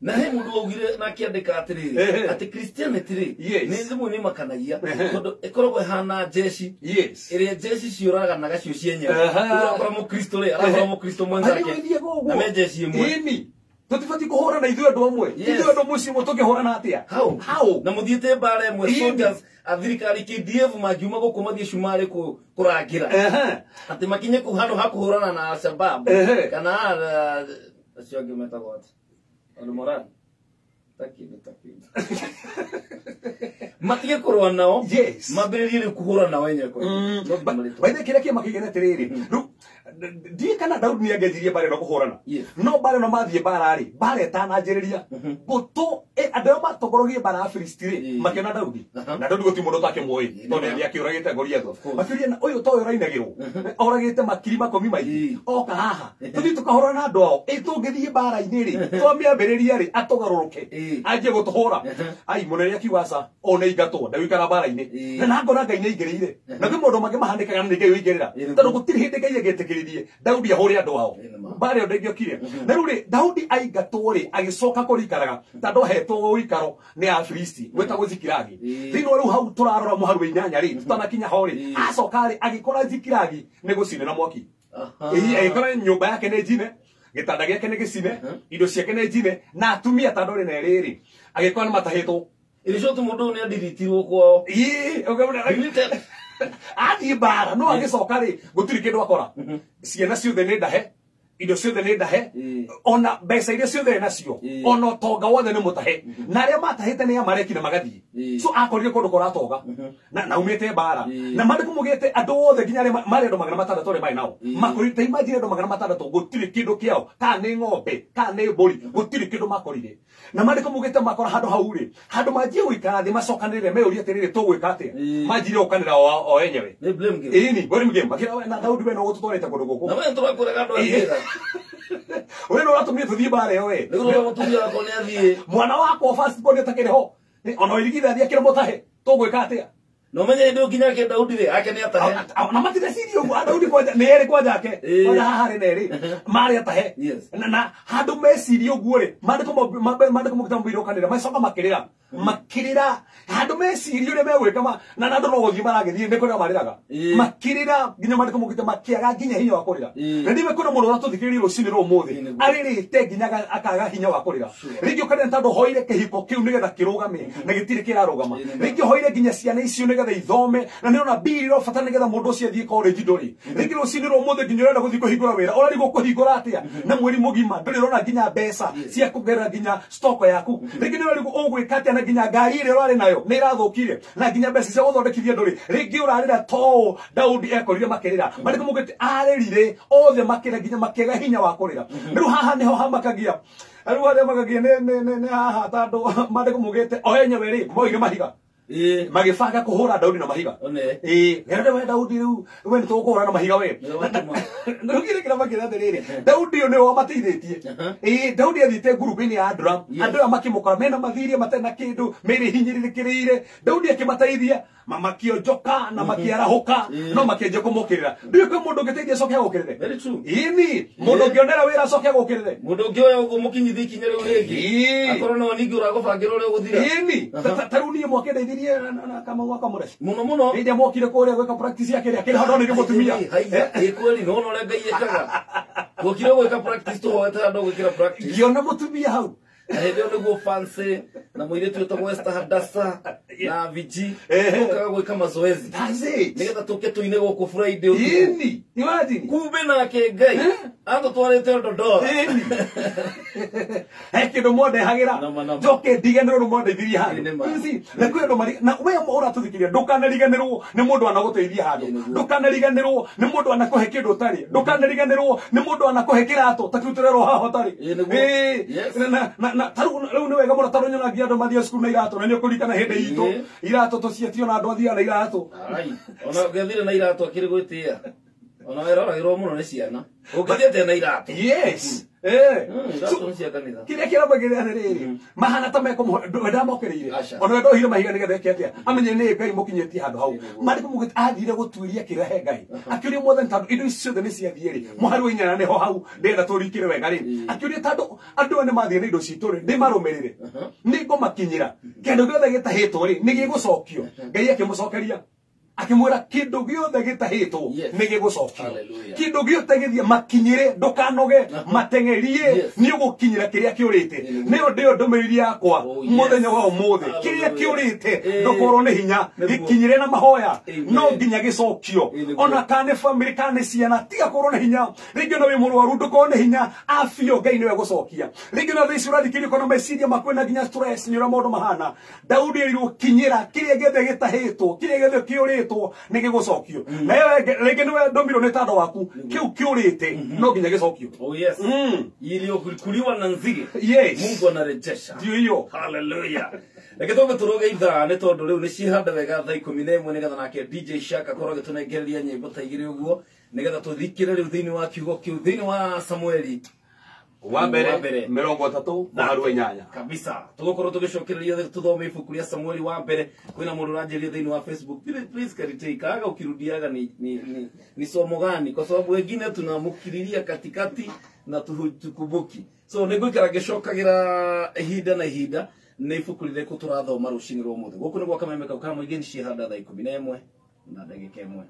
na he mundu augire na kiandika atiriri ati Christianity ri ni thimu ni makanagia tondu ikoragwo hana jeshi ire jeshi ciuraga na gacio cienye ura mu Kristo ri ara mu Kristo mwenzake na me jeshi imwe tutibati kuhura na ithuĩ andu amwe ithuĩ andu muci mo tukihurana atia how na muthiite bara imwe soldiers athirikari KDF mangiuma guku mathie Shumari kurangira ati makinye ku handu hakuhurana na Al-Shabaab kana acio angi metagwo ati andu morani taki matige kurwa nao mambiririe kuhura na wenye kwa baithe kile kia makigene tiriri ndi kana Daudi ni agejirie bare no kuhurana no bare no mathie bara ri bare tananjiriria gutu andu matogorogie bara Afilisti ri makiona Daudi na Daudi guti mundu take moi tondu ni akiuragite Goliath makiria na uyu toyo rainagirwo oragite makiri makomi mai oka haha tuthi tukahurana andu ao tungithie bara ini ri twamiambiriria ri atogaruruke aje gutuhura ai munene akiwasa ona ingatwo ndawikara bara ini na ngona Ngai ni ingirire na kwi mundu mangi mahandikaga ni Ngai ingirira tondu gutiri hindi Ngai agetikiririe Daudi ahuri andu ao bare ndengikire na ruri Daudi aingatwo ri agicoka kurikaraga tondu hetwo uikaro ni Afilisti gwetagwo Zikilagi thino riu hau turarora muharu 8 ri tutanakinya ho ri acoka ri agikora Zikilagi ni gucine na mwaki agikora nyumba yake ni njine gitanda giake ni gicine indo ciake ni njine na atumia ta ndori na riri agikora matahitwo Ili shoto mundu ni adiritirwo kwao. Deleted. Athi bara no agicoka ri gutiri kindu akora. Ciana ciothe ni ndahe. Indo ciothe ni ndahe. Ona mbeca iria ciothe nacio. Ona tonga wothe ni mutahe. Na aria matahite ni amareki na magathie. So akorire kundu koratonga. Na umite bara. Na mandu kumugite andu wothe ginya aria mari andu magana matandatu ri bai nao. Makorite imagine andu magana matandatu gutiri kindu kiao. Ka ni ng'ombe, ka ni mburi, gutiri kindu makorire. Na mandu kumugite makora handu hau ri. Handu manjie guikara thi macokanire meuria atiriri tugwika atia. Manjire ukanira o enyewe. Ni blame game. Ni blame game. Makira na Daudi we no gututwarite kundu guku. Na we turakurega andu athira. We no ratumire tuthie bare we. Niguo mutumia wako ni athie. Mwana wako first born atakire ho. Ona irigithathi akira mutahe. Tugwika atia. No menye ndio ginya ke Daudi ri ake ni atahe. Na matire sirio Daudi kwa ne ere kwa jake. Kwa hare ne ere. Mari atahe. Na handu mesirio guo ri. Mandiko mukitambuiro kanira. Macoka makirira. Handu mesirio ne megwika na nando no guthie maragithie ne kuria mariraga. Makirira ginya mandiko mukita makiaga ginya hinya wa kurira. Na ndiwe kuna mundu ratuthikiria rucini ro muthi. Aririte ginya akaga hinya wa kurira. Ringio kana tando hoire kihiko kiu nigetha kirugame na gitire kirarugama. Ringio hoire ginya ciana icio nigetha ithome na ni ona biri ro fatana nigetha mundu ucio athie college ndori. Ringio rucini ro muthi ginya urenda guthie kuhingura wira. Ora rigo kuhingura atia na mweri mugima nduri rona ginya mbeca cia kugerera ginya stock yaku. Ringio ni rigo ugwika atia na ginya ngari ire rari nayo ni irathukire na ginya mbeca cia guthondekithia nduri. Ringio urarira to Daudi ekorire makirira. Mandiko mugite arerire othe makira ginya makiega hinya wa kurira. Riu haha niho hamakagia. Riu aria magagia ne haha tando mandiko mugite o enyewe ri moire mahiga. Magifanga kuhura Daudi na mahiga. Nenda we Daudi riu we ni tukuhura na mahiga we. Ndugire kila makira atiriri. Daudi yo ni wa mateithĩtie. Daudi athite group-ini ya Adulam. Andu makimukora mena mathiria matena kindu meri hinyiririkireire. Daudi akimateithia makionjoka na makiarahuka no makienje kumukirira. Ndiko mundu ngiteithia coke gukirire. Very true. Ini mundu ngionera wira coke gukirire. Mundu ngioya gumukinyithia ikinya riu ringi. Akorwo no ningi uragubangira uria guthira. Ini taruni mwake ndeithirie na kama waka mureshi. Muno. Inde mwokire kuria gweka practice yake ria kile hondo ni mutumia. Kweli no no ngai ekaga. Gwokire gweka practice tu hoete ando gwikira practice. Ngiona mutumia hau. Ndio niguo fancy na mwire tu to West Hadassa na Viji tukaga gwika mazoezi. That's it. Nigetha tuke tuine guku Friday utu. Ini imagine kumbe nake ngai ando twarete ndodora. Kindu mwende hagira njoke ndiganirwo no mwende thiria handu. Na kwendo mari na we ora tuthikiria ndukanariganirwo ni mundu anaguteithia handu. Ndukanariganirwo ni mundu anakuhe kindu utari. Ndukanariganirwo ni mundu anakuhe kirato takirutirero haho tari. Na taru riu ni wega muno taru nyonagia andu mathia cukuru na irato na ni ukurikana hindi itu irato tucietio na andu athia na irato. Ona ngethire na irato akiri gwitia. Ona weroragirwo muno ni ciana. Ungithiete na irato. Yes. Kiria kira bagire atiriri mahana ta meko wenda mokereire ona wenda hire mahiga nigethe ketia amenye ni ngai mukinyeti handu hau mandiko mugite athire gutuiria kirahe ngai akiuria mothe tandu indo icio ciothe ni ciathieri muhari wa inyana niho hau ndenda turikire wega ri akiuria tandu andu ene mathie ni indo citu ri ndi marumirire ni ngomakinyira kindu giothe gitahitwo ri ni gigucokio ngai akimucokeria akimwira kindu giothe gitahitwo ni gigucokio kindu giothe githie makinyire ndukanoge matengerie ni ugukinyira kiria kiurite ni ndio ndumiriri yakwa muthenya wa umuthi kiria kiurite ndukorwo ni hinya gikinyire na mahoya no nginya gicokio ona kane family kane ciana tiga korwo ni hinya ringi no wi murwaru ndukorwo ni hinya afio ngai niwe gucokia ringi no thisi urathikiri kono meciria makwena nginya stress nyura maundu mahana Daudi iru kinyira kiria giothe gitahitwo kiria giothe kiurite ni gigucokio na rege niwe ndomiro ni tando waku kiu kiurite no nginya gicokio. Oh yes. Iliyokuliwa na nzige. Yes. Mungu anarejesha. Ndio hiyo. Hallelujah. Reketobe turoge itha ne tondu riu ni cihanda wega thaa 11 nigetha nake DJ Shaka koroge tunegereria nyimbo ta igiri uguo nigetha tuthikire riu thiini wa kiugo kiu thiini wa Samueli wa mbere 30 na haru inyanya kabisa tugokorwo tugicokereria tuthome ibuku ria Samueli wa mbere kwina mundu ranjiria thiini wa Facebook please kariteka aga ukirudiaga ni somo gani kwa sababu wengine tunamukiriria katikati na tukumbuki so niguikara gicokagira ihinda na ihinda ni ibuku ririko turathoma rucini rwa muthe guku niguo kameme kau kamwe ingĩ cihanda thaa 11 na ndagika 1.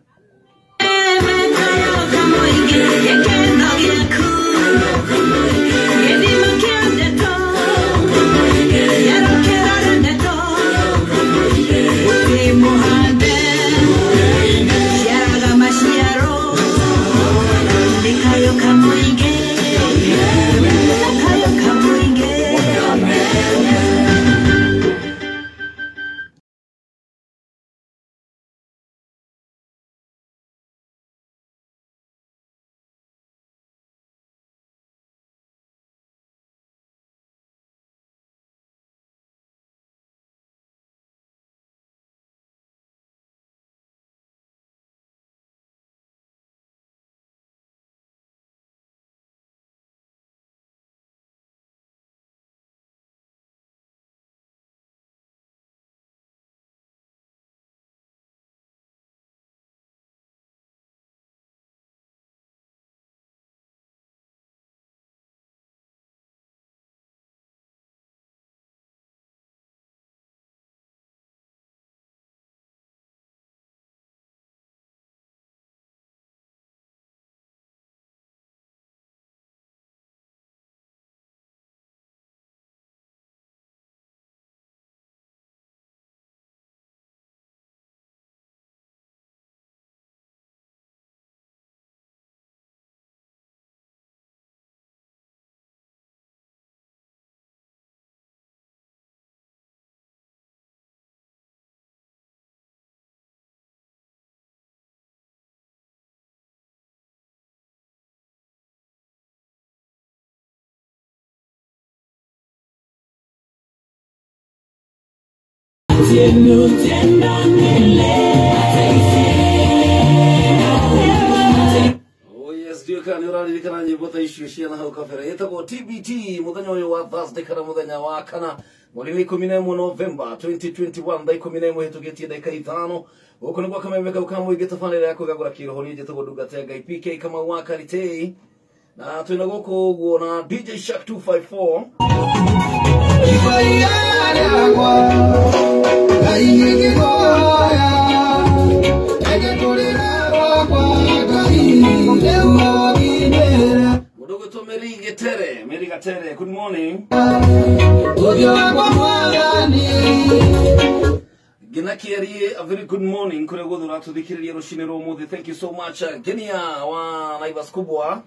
Oh yes, ndio kana uraririkana nyimbo ta icio cia na hau kabere etagwo TBT muthenya uyu wa Thursday kana muthenya wa kana mweri 11 November 2021 thaa 11 hitugitie dakika 5 uko niguo kamemeka ukamwige tafanira yako gagura kiroho ni jetagwo ndungate Ngai PK kama wa Karite na twina goko uguo na DJ Shark 254 Mudogo to Meri Gatere, good morning. Gina Kieri, a very good morning. Kure godura to the Kiri Roshinero Modi. Thank you so much. Genia wa Naivas Kubwa.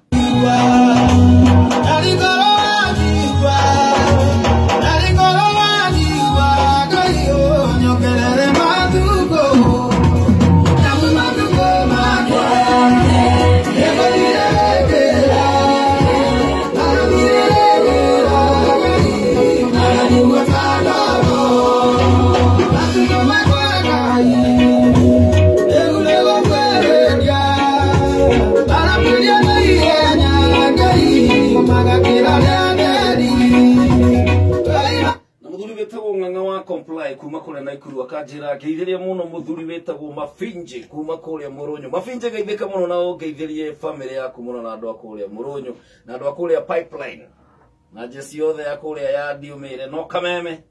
Comply kuma kule Naikuru akajira geithirie muno muthuri wetagwo Mafinje kuma kule Murunyu. Mafinje geithika muno na geithirie family yaku muno na andu akule Murunyu na andu akule Pipeline na jesi yothe ya kule ya Diumire no kameme.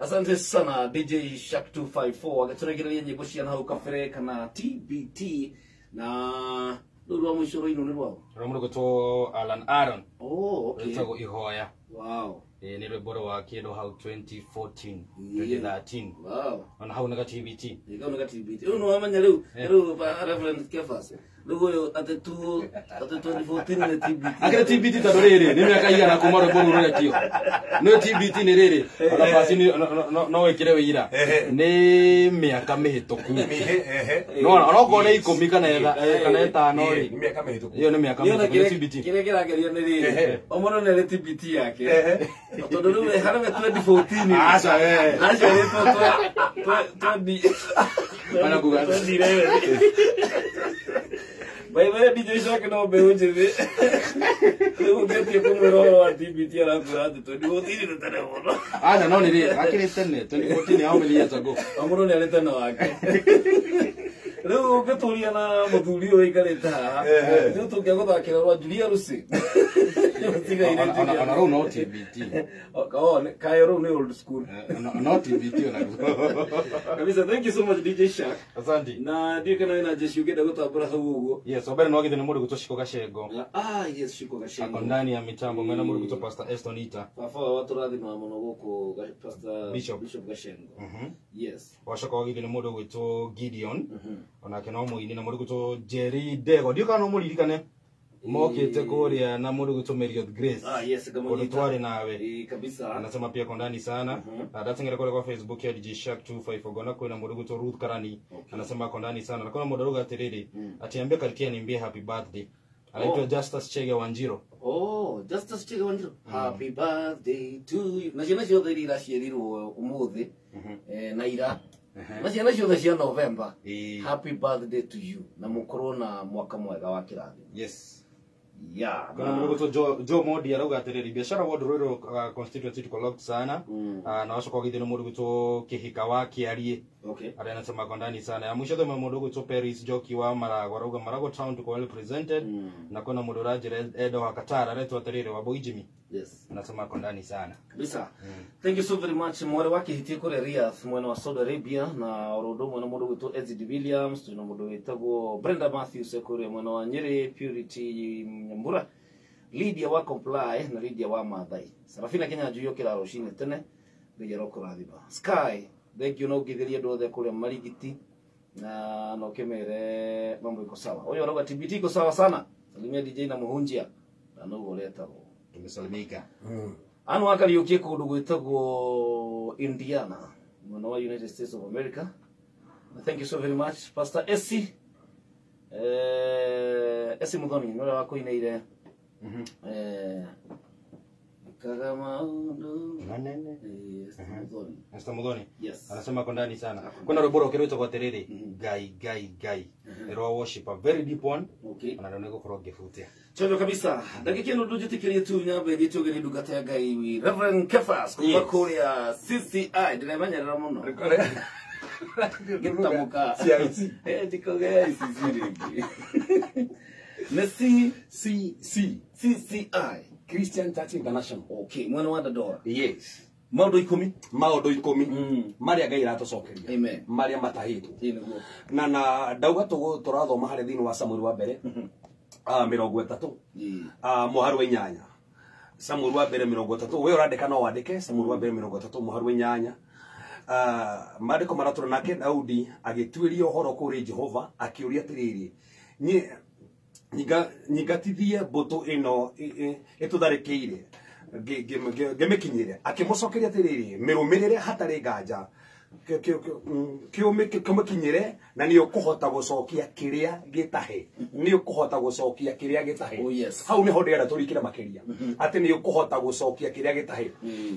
Asante sana DJ Shark 254 agaturegereria nyimbo cia na hau kabere kana TBT na ndu mwisho ino ni rwao Ramurugo to Alan Aaron. Oh, okay. Itago ihoya. Wow. Ni rwiboro wa kido how 2014 2013. Wow. Ona hau naga TBT. Ikaw naga TBT. Uno wamanya leo pa Reverend Kefas. Lugo ate 2014 na TBT. Akira TBT tadorere ni miaka igana kuma rwiboro rwa kio. No TBT ni rere. Ala basi ni no wekire wira. Ni miaka mihituku. No kone ikumi kana etano ri. Ni miaka mihituku. Iyo ni miaka mihituku TBT. Kire kirageria ni riri. Omono ne TBT yake. Todo we harame 2014. Acha Acha ni to di. Bana kuga. Bye DJ Shark no beujebe. Luego que como ro TBT ala kurate to di hotini na telefono. Acha no ni riri. Akire tenne 2014 how many years ago? Omono ne aleta na wake. Leo gaturia na muthuri uyu ikareta. Ndio tukiagothaakira rwa Julia Rusi. Ona no TBT. Oh, Cairo ni old school. No TBT ona. Kabisa, thank you so much DJ Shark. Asante. Na ndio kana na jeshi ugenda gutambura hau uguo. Yes, obere no githine muri gutoshiko gashengo. Yes, shiko gashengo. Ako ndani ya mitambo mwena muri guto Pastor Estonita. Fafa watu rathima muno guku Pastor Bishop Gashengo. Yes. Washoko githine muri gwito Gideon. Ona keno muini na muri guto Jerry Dego. Ndio kana muri rikane. Mokete kuria na muri guto Marriott Grace. Yes, kama ni twari nawe. Kabisa. Anasema pia kondani sana. Datengere kule kwa Facebook ya DJ Shark 254 gona kuna muri guto Ruth Karani. Anasema kondani sana. Na kuna mudoruga atiriri. Atiambia Karikia nimbie happy birthday. Anaitwa Justus Chege Wanjiro. Oh, Justus Chege Wanjiro. Happy birthday to you. Na ciana ciothe iria ciarirwo umuthi na ira. Na ciana ciothe cia November. Happy birthday to you. Na mukorwo na mwaka mwega wa kirathi. Yes. Yeah. Kuna mrugo Joe Modi arauga atiriri biashara wa Rorero constituency tuko locked sana. Na washo kwa githino mrugo to Kihika wa Kiarie. Okay. Ara nasema kwa ndani sana. Ya mwisho thema mrugo to Paris Joki wa Maragwa arauga Marago town tuko well presented. Na kuna mudoraji Edo wa Katara aretwa atiriri wa Boijimi. Yes. Anasema kwa ndani sana. Kabisa. Thank you so very much. Mwere wake hitie kule Riyadh mwana wa Saudi Arabia na orodo mwana mudogo to Ezid Williams tuna mudogo itago Brenda Matthews kule mwana wa Nyeri Purity Nyambura Lydia wa Comply na Lydia wa Mathai Sarafina Kenya juyo kila roshine tene ndio roko radhiba Sky thank you no githiria ndothe kule Marigiti na no kemere mambo iko sawa oyo roga TBT iko sawa sana salimia DJ na muhunjia na no goleta tumesalimika anu akariukie kundu gwitagwo Indiana mwana wa United States of America. Thank you so very much Pastor Essie Essie Muthoni nore wako ineire Manene. Esther Muthoni. Yes. Anasema kwa ndani sana. Kuna rwimbo rukirwitwo kwa terere. Gai. Raw worship, a very deep one. Okay. Anaona gukorwo ngifutia. Chojo kabisa. Dakika ino ndujitikirie tu nyambe ndito gere ndugata ya Ngai. Reverend Kefas kuma kuria CCI ndinamanyarira muno. Gitamuka. Ndikogea CCI. Messi CCI Christian Church International. Okay, mwana wa Dadora. Yes. Maundu 10. Maundu 10 maria Ngai ratucokeria. Amen. Maria matahitwo. Na ndauga turathoma hari thini wa Samuel wa mbere. 30. Muharu wa 8. Samuel wa mbere 30. We urandika no wandike Samuel wa mbere 30 muharu wa 8. Maandiko maratura nake Daudi agituiria uhoro kuri Jehova akiuria atiriri. Nyigatithie mbuto ino itutharikire ngemekinyire akimucokeria atiriri mirumirire hatari nganja kiumekinyire na ni ukuhota gucokia kiria gitahe ni ukuhota gucokia kiria gitahe hau ni ho ndira turikira makiria ati ni ukuhota gucokia kiria gitahe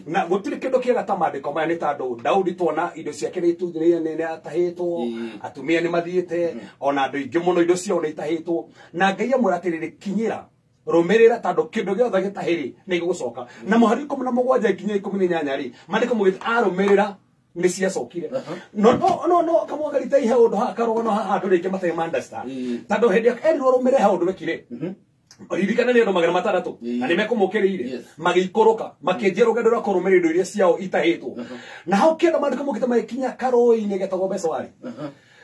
na gutiri kindu kiega ta maandiko maya ni tandu Daudi tuona indo ciake ni atahitwo atumia ni mathiite ona andu ingi muno indo ciao ni itahitwo na Ngai amuratiriri kinyira romerera tandu kindu giothe gitahiri ni gucoka na muhari 17 ikinya 18 ri maandiko mugiti aromerera ni ciacokire no kamwagarite ihe undu ha karono ha andu ringi matai understand tandu hindi erirwo rumire ha undu wekire ririkana ni andu 600 na ni mekumukirire magikuruka makienjia rugendo rwa kurumira indo iria ciao itahitwo na hau kenda maandiko mugite magikinya karoi-ini getagwo Besori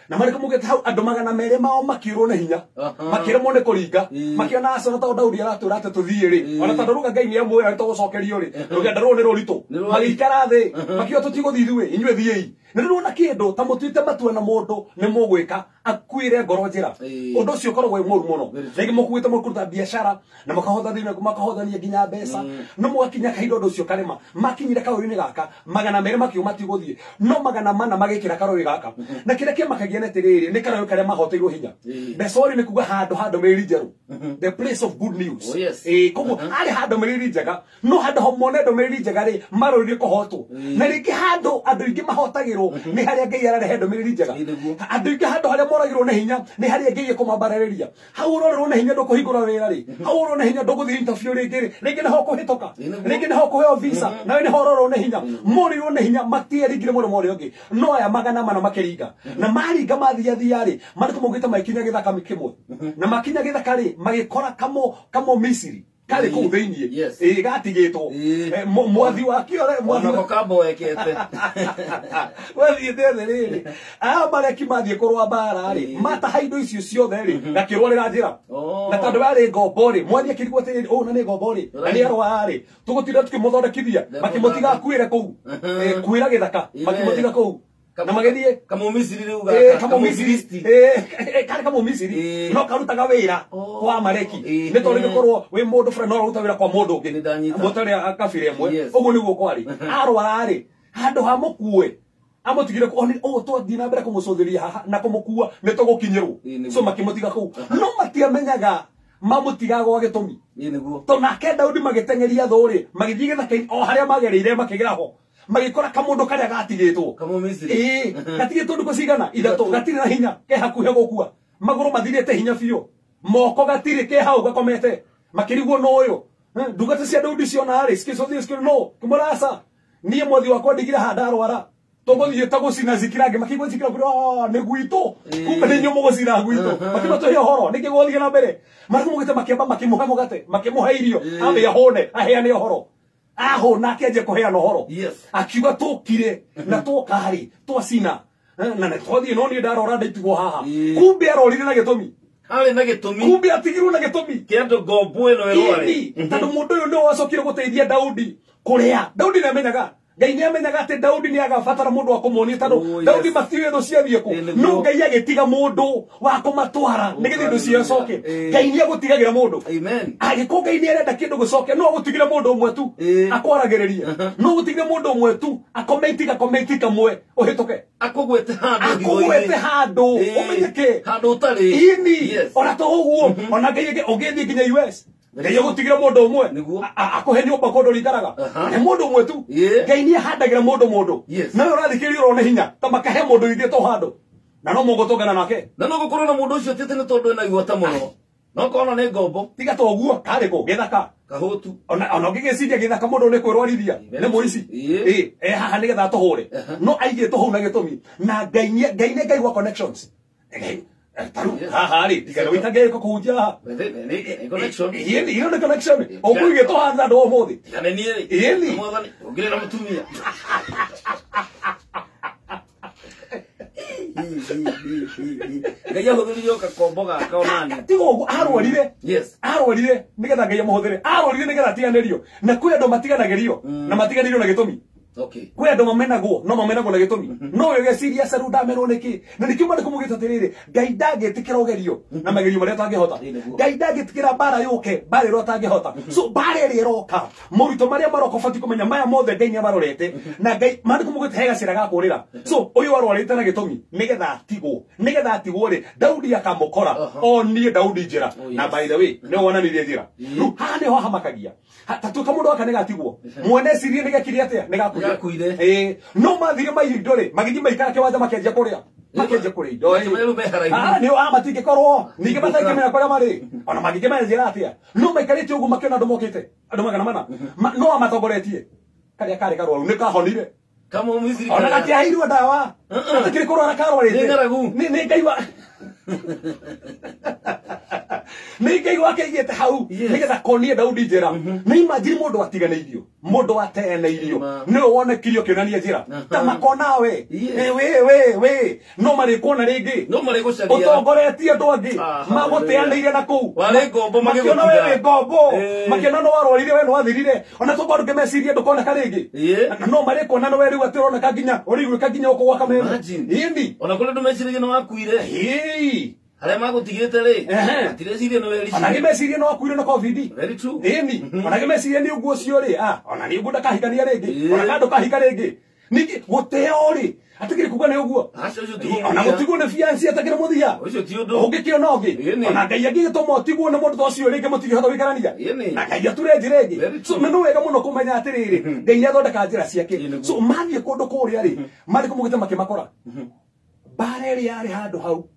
na maandiko mugite hau andu 200 mao makirwo na hinya makiremwo ni kuringa makiona acona ta Daudi aratura ati tuthie ri ona tandu ruga Ngai ni amwe ari tugucokerio ri rugendo ru ni ruritu magikara thi makio tutiguthi thue inywe thiei na ndirona kindu ta mutuite matua na mundu ni mugwika akuire ngoro njira undu ucio korwo we muru muno rigi mukuite mukuruta biashara na makahothania nginya mbeca no mwakinya kahinda undu ucio karema makinyire kauri-ini gaka 200 makio matiguthie no 400 magikira karori gaka na kire kimakagia netiriri ni karori karia mahoteirwo hinya Besori ni kuga handu meriri njeru the place of good news koguo ari handu meriri njega no handu homone meriri njega ri marori kuhotwo na ringi handu andu ingi mahotagirwo ni haria Ngai ararehe ndomiriri njega andu ingi handu haria moragirwo na hinya ni haria Ngai ekumambarareria hau urorerwo na hinya ndukuhingura wira ri hau urorerwo na hinya nduguthi interview ringi ni ho kuhitoka ringi ni ho kuheo visa na we ni ho urorerwo na hinya morirwo na hinya matieringire muno mori ungi no aya 400 makiringa na maringa mathia ri mariko mugite maikinya githaka mikimwe na makinya githaka ri magikora kamo Misiri kale ku thiini gatigitwo mwathi wakio mwathi ko kabo wekete wathi theri mareki mathie kurwa bara ri mata haindo icio ciothe ri gakirorera njira na tandu ari ngombo ri mwathi akirigwo tiri na ni ngombo ri na ni arwa ri tugutinda tukimuthondekithia makimutiga kuire kuu kuira githaka makimutiga kuu na magethie kamo Misiri riu gaka kamo Misiri kare kamo Misiri no karutaga wira kwa mareki ni tondu gikorwo we mundu fra no ruta wira kwa mundu ungi mutari akafire mwe uguo niguo kwari arwara ri handu ha mukue amutigire ko to dina mbere kumucuthiria haha na kumukua ni tugukinyirwo so makimutiga kuu no matiamenyaga mamutiga gwa gitumi to nake Daudi magitengeria thuri magithie githaka o haria magereire makigiraho magikora kamundu karia gatigitwo kamo Misiri gatigitwo nduko cigana ithatu gatire na hinya ke hakuhe gukua maguru mathirite hinya biu moko gatire ke hau gakomete makirigwo no uyu ndugata cia Daudi ciona ri skico no kumurasa nie mwathi wakwa ndigire handa arwara togothie tagucina zikirange makigwo zikira kuri ni gwitu kumbe ni nyomo gucina gwitu makigwo to horo nikigwothie na mbere marimo gite makiamba makimuhe mugate makimuhe irio ambe yahone aheane horo aho nake aje kuheana horo akiuga tukire na tukari twacina na ne twathie no ni ndarora ndaitigwo haha kumbe arorire na gitumi ari na gitumi kumbe atigirwo na gitumi kendo ngombo ino erore tandu mundu uyu no wacokire guteithia Daudi kuria Daudi ne amenyaga Ngai ni amenyaga ati Daudi ni agabatara mundu wa kumuonia tandu Daudi matiwe tho ciathie ku no Ngai agitiga mundu wa kumatwara nigethe ndo ciacoke Ngai ni agutigagira mundu amen agiko Ngai ni arenda kindu gucoke no gutigire mundu umwe tu akwaragereria no gutigire mundu umwe tu akomenti kamwe uhituke akugwete handu umenyeke handu utari ini ona to uguo ona Ngai ungethie nginya US ngai agutigira mundu umwe akuhe nyumba kundu ringaraga he mundu umwe tu ngai ni ahandagira mundu nawe urathikiriria urone hinya ta makahe mundu ithieto handu na no mugutongana nake na no gukorwo na mundu ucio tete ni tondu ena igwata muno no kono ni ngombo tiga toguo kare ko githaka kahutu ona ngigiciria githaka mundu ni kwirwarithia ni muici haha ni getha tuhure no aige tuhu na gitumi na ngai wa connections taru haha ri tiga wita ngai ko kuja connection yeni connection okuige to hanza ndo muthi tiga ni yeni mwathani ungirira mutumia ngai ahuthirio kakombo gaka onani tigo arwarire yes arwarire nigetha ngai amuhuthire arwarire nigetha tiganirio na kwi andu matiganagirio na matiganirio na gitumi okay kwi andu mamenagwo no mamenagwo na gitumi no we geciria saru ndamerwo niki na nikio mari kumugita tiriri ngai ndagetikira ugerio na magerio maria tangihota ngai ndagetikira bara yuke bara ro tangihota so bara ri roka murito maria maroko fati kumenya maya mothe ngai nyamarorete na ngai mari kumugita hega cira gakurira so uyu warwarite na gitumi nigetha tigwo ri Daudi akamukora oni Daudi njira na by the way ne wonanirie njira ru hane ho hamakagia tatu kamundu aka negatigwo mwene cirie nigekiria atia negakuire no mathire maindore magiji maikara kiwanja makenja kuria indo ni matinge korwo ninge mathike mena kuria mari ona magige menjira atia no maikarite ugu makiona andu mokite andu magana mana no amatongoretie karia kare karwaru ni kahonire kama Misri ona gatiairwo dawa atakire korora karwarite ni ngai wa ni ngai wake igete hau nigetha konie Daudi njira ni imagine mundu atiganeirio mundu ateneirio ni wone kirio kionania njira ta makona we we no mari kona ringi no mari gucaria utongoretie andu angi maguteaniire na kuu wale ngombo makiona we ngombo makiona no warorire we no wathirire ona to bandu kemeciria ndukona karingi no mari kona no we riu atirona kaginya urigwe kaginya uko gwaka meme indi ona kule ndumeciria no wakuire ale magutigite ri atireciria no weri ona gemeciria no wakuire no covid very true indi ona gemeciria ni uguo cio ri ona ni uguo ndakahikania ringi ona kandu kahika ringi niki guteo ri atikiri kuga ni uguo ona gutigwo ni fiancé atakire muthia ucio ti undu ungikiona ungi ona ngai agigituma utigwo ni mundu ucio ringi mutigihota wikarania na ngai aturenji ringi so no wega muno kumenya atiriri ngai ni athondeka njira ciake so mathie kundu kuria ri mari kumugite makimakora bare ri yari handu hau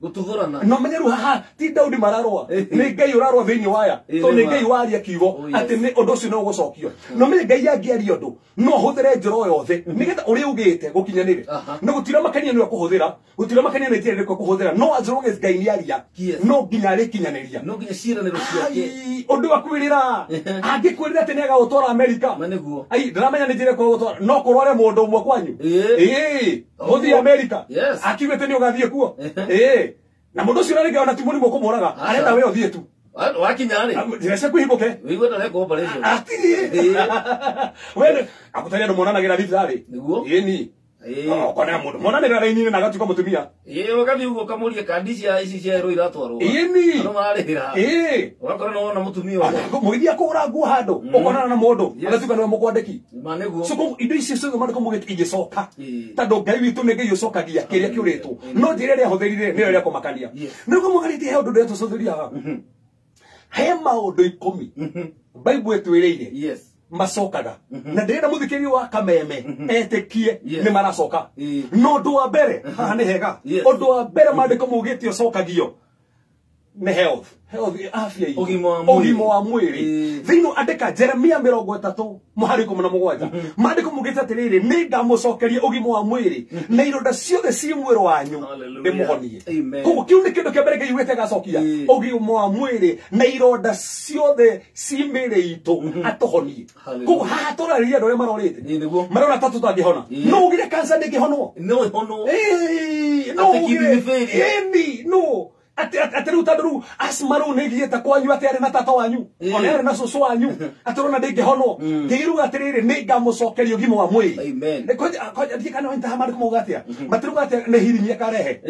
gututhurana no menyeru haha ti Daudi mararwa ni ngai urarwa thiini waya to ni ngai waria kiugo ati ni undu ucio no gucokio no menye ngai angiaria undu no huthire njiro yothe nigetha uri ugite gukinyanire no gutira makania ni kuhuthira gutira makania ni njira ku kuhuthira no as long as ngai ni aria no nginya ari kinyaniria no nginya ciraniro ciake undu wakwirira angikwirira ati ni agagutora America maneguo ai ndiramenya ni njira ku gutora no kurware mundu umwe kwanyu muthi America akiwete ni ugathie kuo na mundu ucio ringi ona timuri moko moraga arenda we uthie tu wakinyari direce kuhibuke wigweta ne cooperation atiri wene akutaria ndo monana gira thari niguo yeni kona mundu monana gira raini na gatuka mutumia wakati ugo kamuria kandi cia ici cia ro iratwarwo yeni no marihira wakora no na mutumia muithia kura nguo handu ukonana na mundu agatuka no mukwandiki maneguo so indo ici cio mari kumugite igicoka tando ngai witu ni ngai ucokagia kiria kiuritwo no njire ria huthirire ni ria kumakania niguo mugarite he undu ndio tucuthuria he maundu 10 Bible etwiriire yes macokaga na ndĩrenda mũthikĩria wa kameme etĩkie nĩ maracoka no ũndũ wa mbere haha nĩ hega ũndũ wa mbere mandĩko maugĩte ũcokagio nĩ health afya ũgima wa mwĩrĩ thĩinĩ andĩka Jeremia 30 mũhari 17 mandĩko maugĩte atĩrĩrĩ nĩ ngamũcokeria ũgima wa mwĩrĩ na ironda ciothe ci mwĩrĩ wanyu ndĩmũhonie koguo kĩu nĩ kĩndũ kĩa mbere Ngai augĩte agacokia ũgima wa mwĩrĩ na ironda ciothe ci mĩĩrĩ itũ atũhonie koguo haha tũrarĩria andũ arĩa marorĩte marona ta tũtangĩhona no ugire kanca ndĩngĩhonwo no ihono no atĩrĩu tandũ rĩu asma rĩu nĩ ĩgiĩte kwanyu atĩ arĩ na tata wanyu ona arĩ na cũcũ wanyu atĩrona ndĩngĩhonwo ngĩiruga atĩrĩrĩ nĩ ngamũcokeria ũgima wa mwĩrĩ thiĩ kana wĩntaha mandĩko mauga atĩa matiruga atĩa nĩ healing akarehe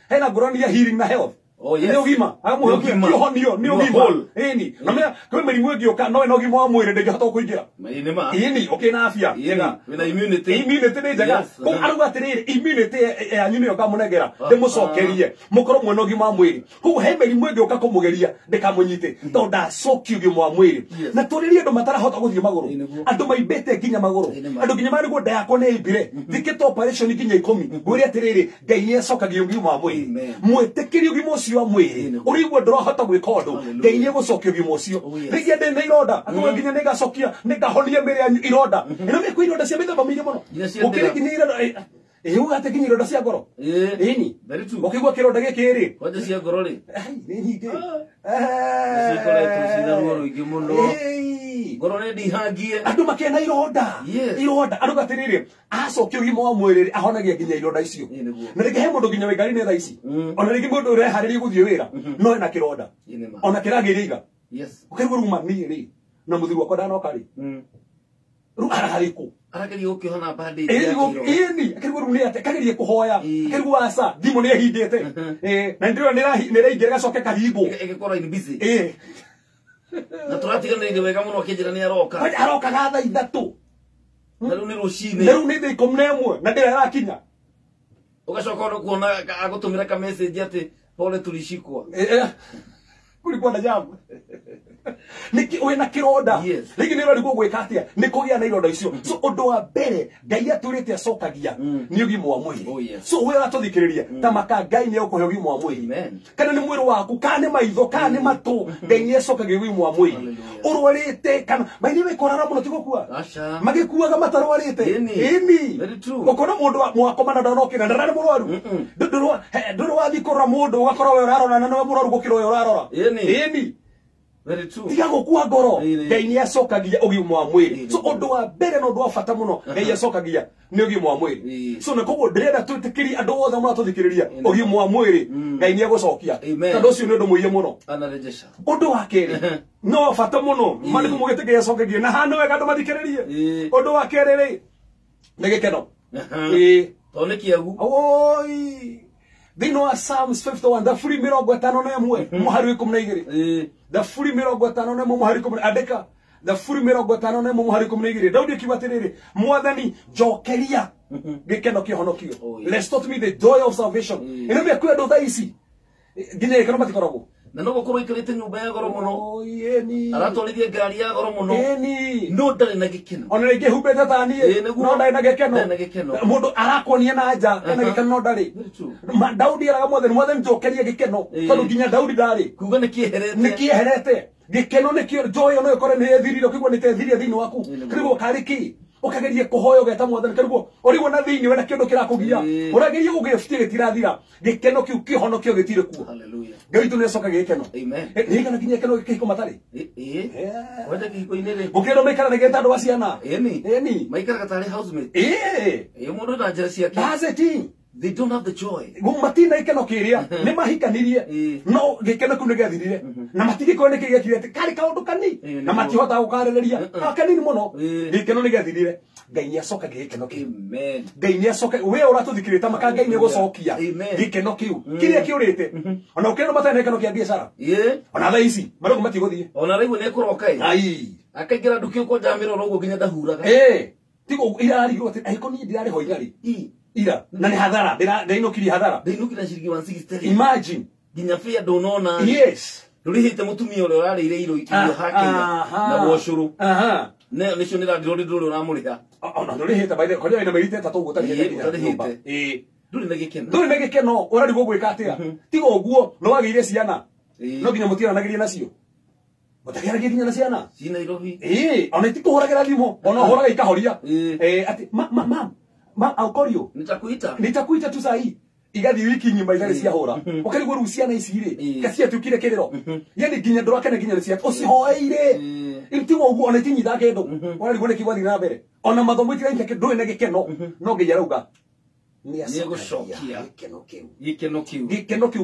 hena ngũrani ya healing na health Oh yes. Ni ugima. Amu kihonio ni ugima. Eni. Namenya kwa merimu ngioka no eno ugima wa mwiri ndingihota kuingira. Ni ma. Eni, okay na afya. Yega. Wina immunity. Immunity ni njega. Ko aruga atiriri immunity ya nyume yoka munegera. Ndimucokerie. Mukoro mwena ugima wa mwiri. Ko he merimu ngioka kumugeria ndikamunyite. Tonda coki ugima wa mwiri. Na turirie ndo matarahota guthie maguru. Andu maibete nginya maguru. Andu nginya mari go ndaya ko ne ibire. Thikite operation nginya 10. Nguri atiriri Ngai ni acokagia ugima wa mwiri. Mwetekirie ugima wa mwiri urigwo ndurahota gwika undu Ngai ni gucokia ugima ucio rigia ndi na ironda atwe nginya nigacokia nigahonia mbere ya ironda ino me ironda cia mithemba mingi muno ukiri nginya ironda ugate nginya ironda cia ngoro ini ukigwa kironda giki ri waje cia ngoro ri ni nyingi cikoretwo cina ruo ruingi muno ngoro ni ndihangie andu makena ironda andu gatiriri acokia ugima wa mwiri ahonagia nginya ironda icio na reke he mundu nginya wingari ni thaa ici ona reke mundu urehariria guthie wira no ena kironda ona kiragiriga ukigwa ruma ni ri na muthiru wakwa ndanoka ri ru arahariku arageria gukihona bandage ini akirigwo runi ate kageria kuhoya akirigwo asa thimu ni ahindite na ndio niraingira gacoke kahingo igikora in busy na turatiganire wega muno kinjira ni aroka ga thaa ithatu na riu ni rucini na riu ni thaa 11 na ndira arakinya ugacoka ndo kuona agutumira ka message ati pole tulishikwa kulikuwa na jambo niki wena kironda rigi ni rori gugwika atia ni kugia na ironda icio so undu wa mbere Ngai aturite acokagia ni ugima wa mwiri so we atuthikiriria ta maka Ngai ni ukuhe ugima wa mwiri kana ni mwiri waku kana ni maitho kana ni matu Ngai ni acokagia ugima wa mwiri urwarite kana maini we korara muno tigukua magikuaga matarwarite ini ukona mundu mwakomana ndanokina ndarare murwaru nduru wathikora mundu ugakora we urarora na no murwaru gukira we urarora ini very true tiga gukua ngoro Ngai ni acokagia ugima wa mwiri so undu wa mbere no undu wa bata muno Ngai acokagia ni ugima wa mwiri so na koguo ndirenda tutikiri andu othe murathikiriria ugima wa mwiri Ngai ni agucokia tondu ucio ni undu muiye muno anarejesha undu wa keri no bata muno maniku mugitigia acokagia na hano wega andu mathikiririe undu wa keri ri ni gikeno tone kiagu oi Dino wa Psalms 51 the free mirongo 51 muhari 12 the free mirongo 51 muhari 10 andika the free mirongo 51 muhari 12 Daudi akibatiriri mwathani jokeria gikeno kihonokio let's talk me the joy of salvation ino me kwendo thaisi nginya ikano matikoragwo na no gukorwo ikirite nyumba ya goro muno aratwarithia ngari ya goro muno no ndari na gikeno ona ringi humbete tani no ndari na gikeno mundu arakonia na nja na gikeno no ndari Daudi araga mwathani njokeria gikeno tondu nginya Daudi ndari kuga ni kieherete gikeno ni kio joy ono ikore ni ethirire kigwa ni tethirie thiini waku kirigwo kariki ukageria kuhoya ugeta mwathani kirigwo urigwo na thiini wena kindu kirakugia urageria gugiftie gitirathira gikeno kiu kihonokio gitire kuo haleluya Ngai tu ni acokagia gikeno amen ni kana kinya gikeno kihiko matari wenda kihiko inere gukero maikara negeta andu aciana eni maikara gatari housemate mundu na njira ciake that's it they don't have the joy gumatina ikeno kiria ni mahikanirie no gikeno ku nigathirire na matigiko ni kigekire kari kaundu kani na matihota gukarereria kanini muno gikeno nigathirire Ngai ni acokagia gikeno kiu amen Ngai ni acoka we uratuthikirita maka Ngai ni gucokia gikeno kiu kiria kiurite ona ukeno matane gikeno kia biashara ona thaa ici marugo matiguthie ona raigu ni kuroka ai akaingira nduki uko njamiro no nginya ndahuraga tigo irarigwo ati aiko ni ndirare ho igari ira na ni hadhara ndainukiri hadhara ndainukira ciringi 160 imagine nginya fia ndonona yes ndurihite mutumia ule urarire iro hakinya na boshuru ne nicio niradirori nduri uramuriha ona ndurihite baide kwa ina merite tatu gutari nduri na gikeno urarigwo gwika atia tigo uguo no wageire ciana no nginya mutiranagiria nacio mutageragia nginya na ciana ci Nairobi ona itikuhuragira thimu ona huraga ikahoria ati ma aukorio nitakuita tu sahi igathi wiki nyimba igari cia hura ukarigwo ruciana iciri kacia tukire kiriro yani nginya ndoraka nginya cia ucihoeire intiwo ugu ona tinyitha kendo urarigwo ni kigwathi na mbere ona mathomo itira nke nduri na gikeno no nginya rauga ni agucokia gikeno kiu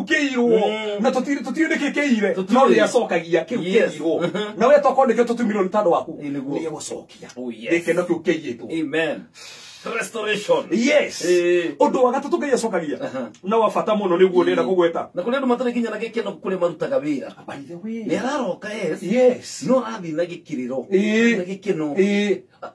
kiurwo na tutire ni kikeire no ni acokagia kiu kiurwo na we toko ni tutumirwo ni tando waku ni agucokia gikeno kiu kiiyitwo amen restoration. Yes. Ondo wa gatatu ngai acokagia na wa bata muno niguo ndenda kugweta na kuri andu matari kinya na gikeno kuri marutaga wira. By the way, ni araroka yes no athi na gikiriro na gikeno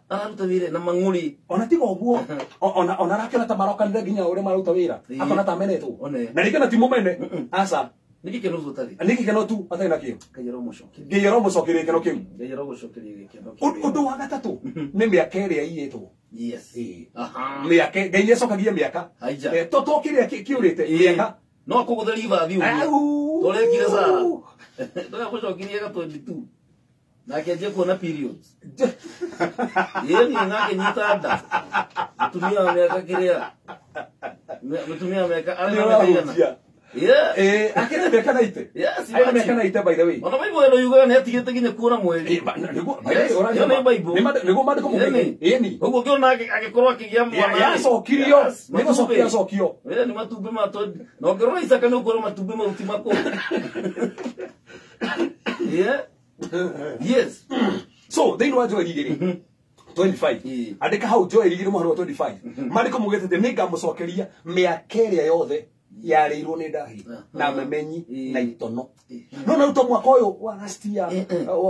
araruta wira na mang'uri ona tiga uguo ona rakena ta maroka nginya ure maruta wira akona ta menetwo na rikena ti mumene asa Nikikeno zutari. Nikikeno tu atari na kio. Kayero mucoki. Geyero mucokire keno kiu. Geyero gucokirie gikeno. Undu wa gatatu ni miaka iria iyetwo. Yes. Aha. Miaka Ngai acokagia miaka. Haija. To kiria kiurite miaka. No kugutheri ivathi uguo. Torekire Sara. Ndoya gucokirie ga 22. Nake je kuona periods. Yeni ngake nyitanda. Mutumia miaka kiria. Mutumia miaka arĩa Yeah. Akira miaka naite. Yes. Ai miaka naite by the way. Ona Bible eno yuga ne atigite ginya kuona mweri. Niguo Bible. Niguo mandiko mugeni. Eni. Uguo kiona agikorwo akigia mwana. Yacokirio. Niguo acokio. Wele ni matumbi matodi. No ngirora Isaka no ngorwo matumbi maruti mako. Yeah. Yes. So, they know Joel igiri. 25. Andika hau Joel igiri muharo 25. Mandiko mugete ninga mucokeria miaka iria yothe yareirwo ni ndahi na memenyi na itono. No na ruto mwaka uyu wa last year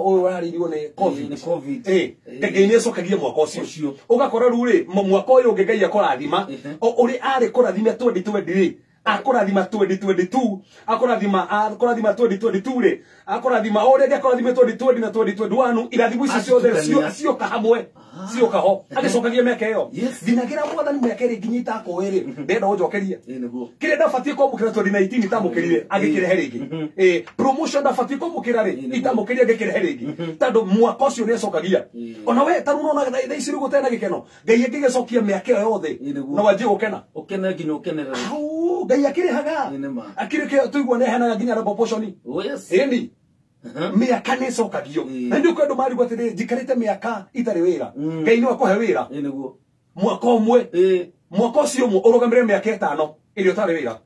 uyu wareirwo ni covid. Ngai ni acokagia mwaka ucio. Ugakora ruri mwaka uyu ngai akorathima uri ari kurathima 2020 akurathima 2022 akurathima 2022 ri akurathima ore akurathima 2020 na 2021 irathimo icio ciothe cio kahamwe cio kaho agicokagia miaka iyo thinagira mwathani miaka iri nginyita kwiri ndenda unjokeria kire ndabatie kwamukira 2019 itamukirire agikirehe ringi promotion ndabatie kwamukira ri itamukirire agikirehe ringi tando mwaka ucio ni acokagia ona we taruno na thaa ici rigu tena gikeno ngai agigicokia miaka iyo yothe na wanjie gukena ukene nginya ukenerera ngai akirihaga akirike tuigwa ne hana nginya na proportion eni miaka ni cokagio na ndio kwendu mari gwatire jikarite miaka itari wira ngai ni wakuhe wira niguo mwaka umwe mwaka ucio umwe urugamire miaka 5 irio tari wira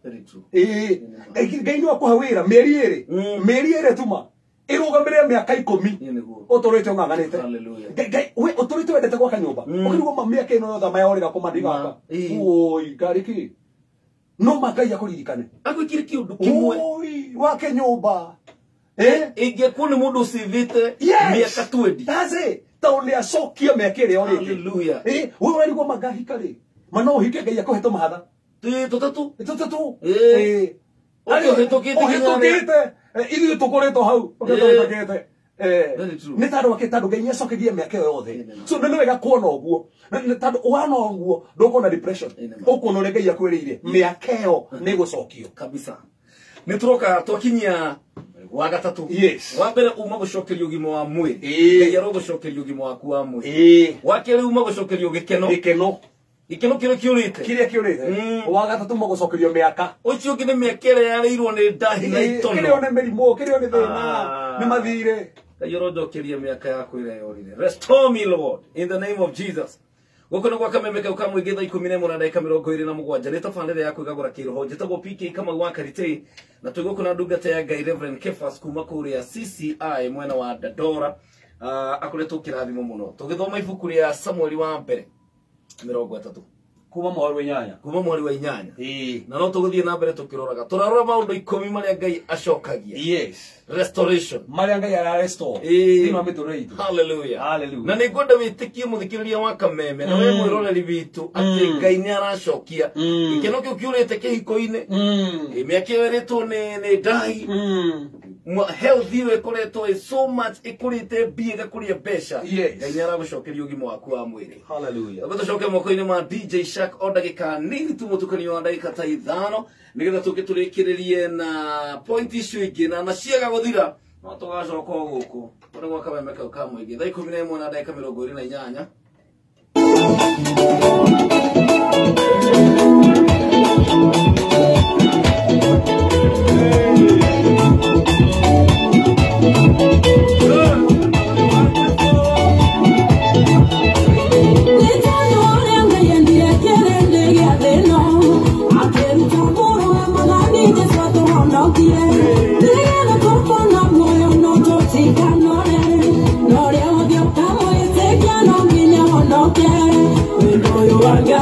ngai ni wakuhe wira mieri iri tuma irugamire miaka 10 niguo uturite nganganite ngai we uturite wendete gwaka nyumba ukirigwo miaka ino yothe mayorira kumandigaka oi gariki no magai akuririkane agwikire kiundu kimwe wake nyumba ingekuwa ni mundu usivite miaka 20 taze taone acokia miaka iri orite haleluya wewe werigwo magahika ri mana uhike ngai akuhete mahatha tutatu ari uhitukite ithu tukoretwo hau ukitukite ni tando akitando ngai acokagia miaka yothe so nene wega kuona uguo tando wana uguo ndukona depression ukuona ngai akwirire miaka iyo ni gucokio kabisa nituroka twakinyia wa gatatu wa mbere uma gucokerio gimo wa mwiri ngai arogucokerio gimo waku wa mwiri wa keri uma gucokerio gikeno kire kiurite wa gatatu mo gucokerio miaka ucio ngi ni miaka ire yareirwo ni ndahi na itono kire one merimo kire one thina ni mathire ngai arojokeria miaka yaku ire yorire restore me Lord in the name of Jesus gukona kwa kamemeka ukamwige thaa 11 na dakika 27 ni tafanire yaku igagura kiroho njitagwo PK kama gwa karite na tugukona ndungata ya Ngai Reverend Kefas kuma kuria CCI mwena wa Dadora akuletwo kirathimo muno tugithoma ibuku ria Samuel wa mbere 30 kuma mwari wa inyanya na no tuguthie na mbere tukiroraga turarora maundu 10 maria Ngai acokagia restoration maria Ngai ara restore ino ametureito hallelujah na ni ngoda witikie muthikiriria wa kameme na we mwiroreri bitu ati Ngai ni aracokia ikeno kiu kiurite kihiko-ini miaka yeritwo ni ndahi healthy we koretwo so much ikurite biega kuria besha Ngai ni aragucokeria ugimo waku wa mwiri hallelujah tucoke moko-ini ma DJ Shark o ndagika nini tu mutukanio wa ndagika ta 5 nigetha tukiturikirerie na point issue ingi na ciaga guthira no tugacoka guku kuri gwa kamemeka ukamwige thaa 11 na ndagika 28 no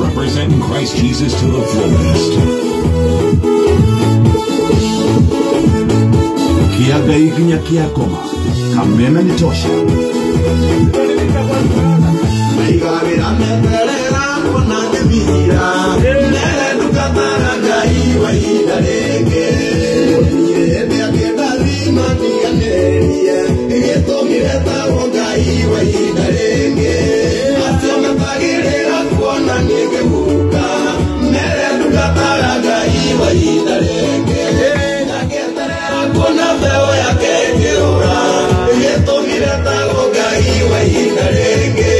Representing Christ Jesus to the fullest. Kiaga iginya kiakoma, kameme ni tosha. Maigavira meperera kona nemira, nere dukatara gaiwa idarege. Nire akeda lima niganeria, egeto mireta gaiwa idarege. Asio mepagirira kona nigebuka, nere dukatara gaiwa idarege. Nageterera kona veo ya kegeura, egeto mireta gaiwa idarege.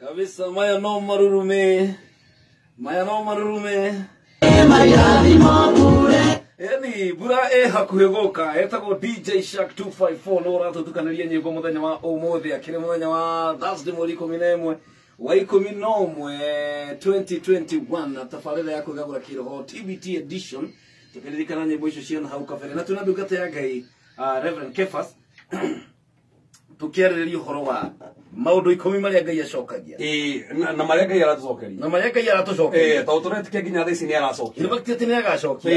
Kabisa maya no marurume. Maya no marurume. Eni bura hakuhe goka etagwo DJ Shark 254 no ratũtukanaria nyĩmbo mũthenya wa ũmũthĩ akĩrĩ mũthenya wa Thursday mweri 11 wa 11 2021 tabarĩra ya kũgagũra kĩroho TBT edition tũkĩririkana nyĩmbo icio ciana hau kabere na tuna ndungata ya Ngai Reverend Kefas tukiarĩrĩria ũhoro wa maũndũ 10 marĩa Ngai acokagia na marĩa Ngai aratucokeria na marĩa Ngai aratucokeria tondũ tũretĩkia nginya thaa ici nĩ aracokia nĩ bakti nĩ agacokia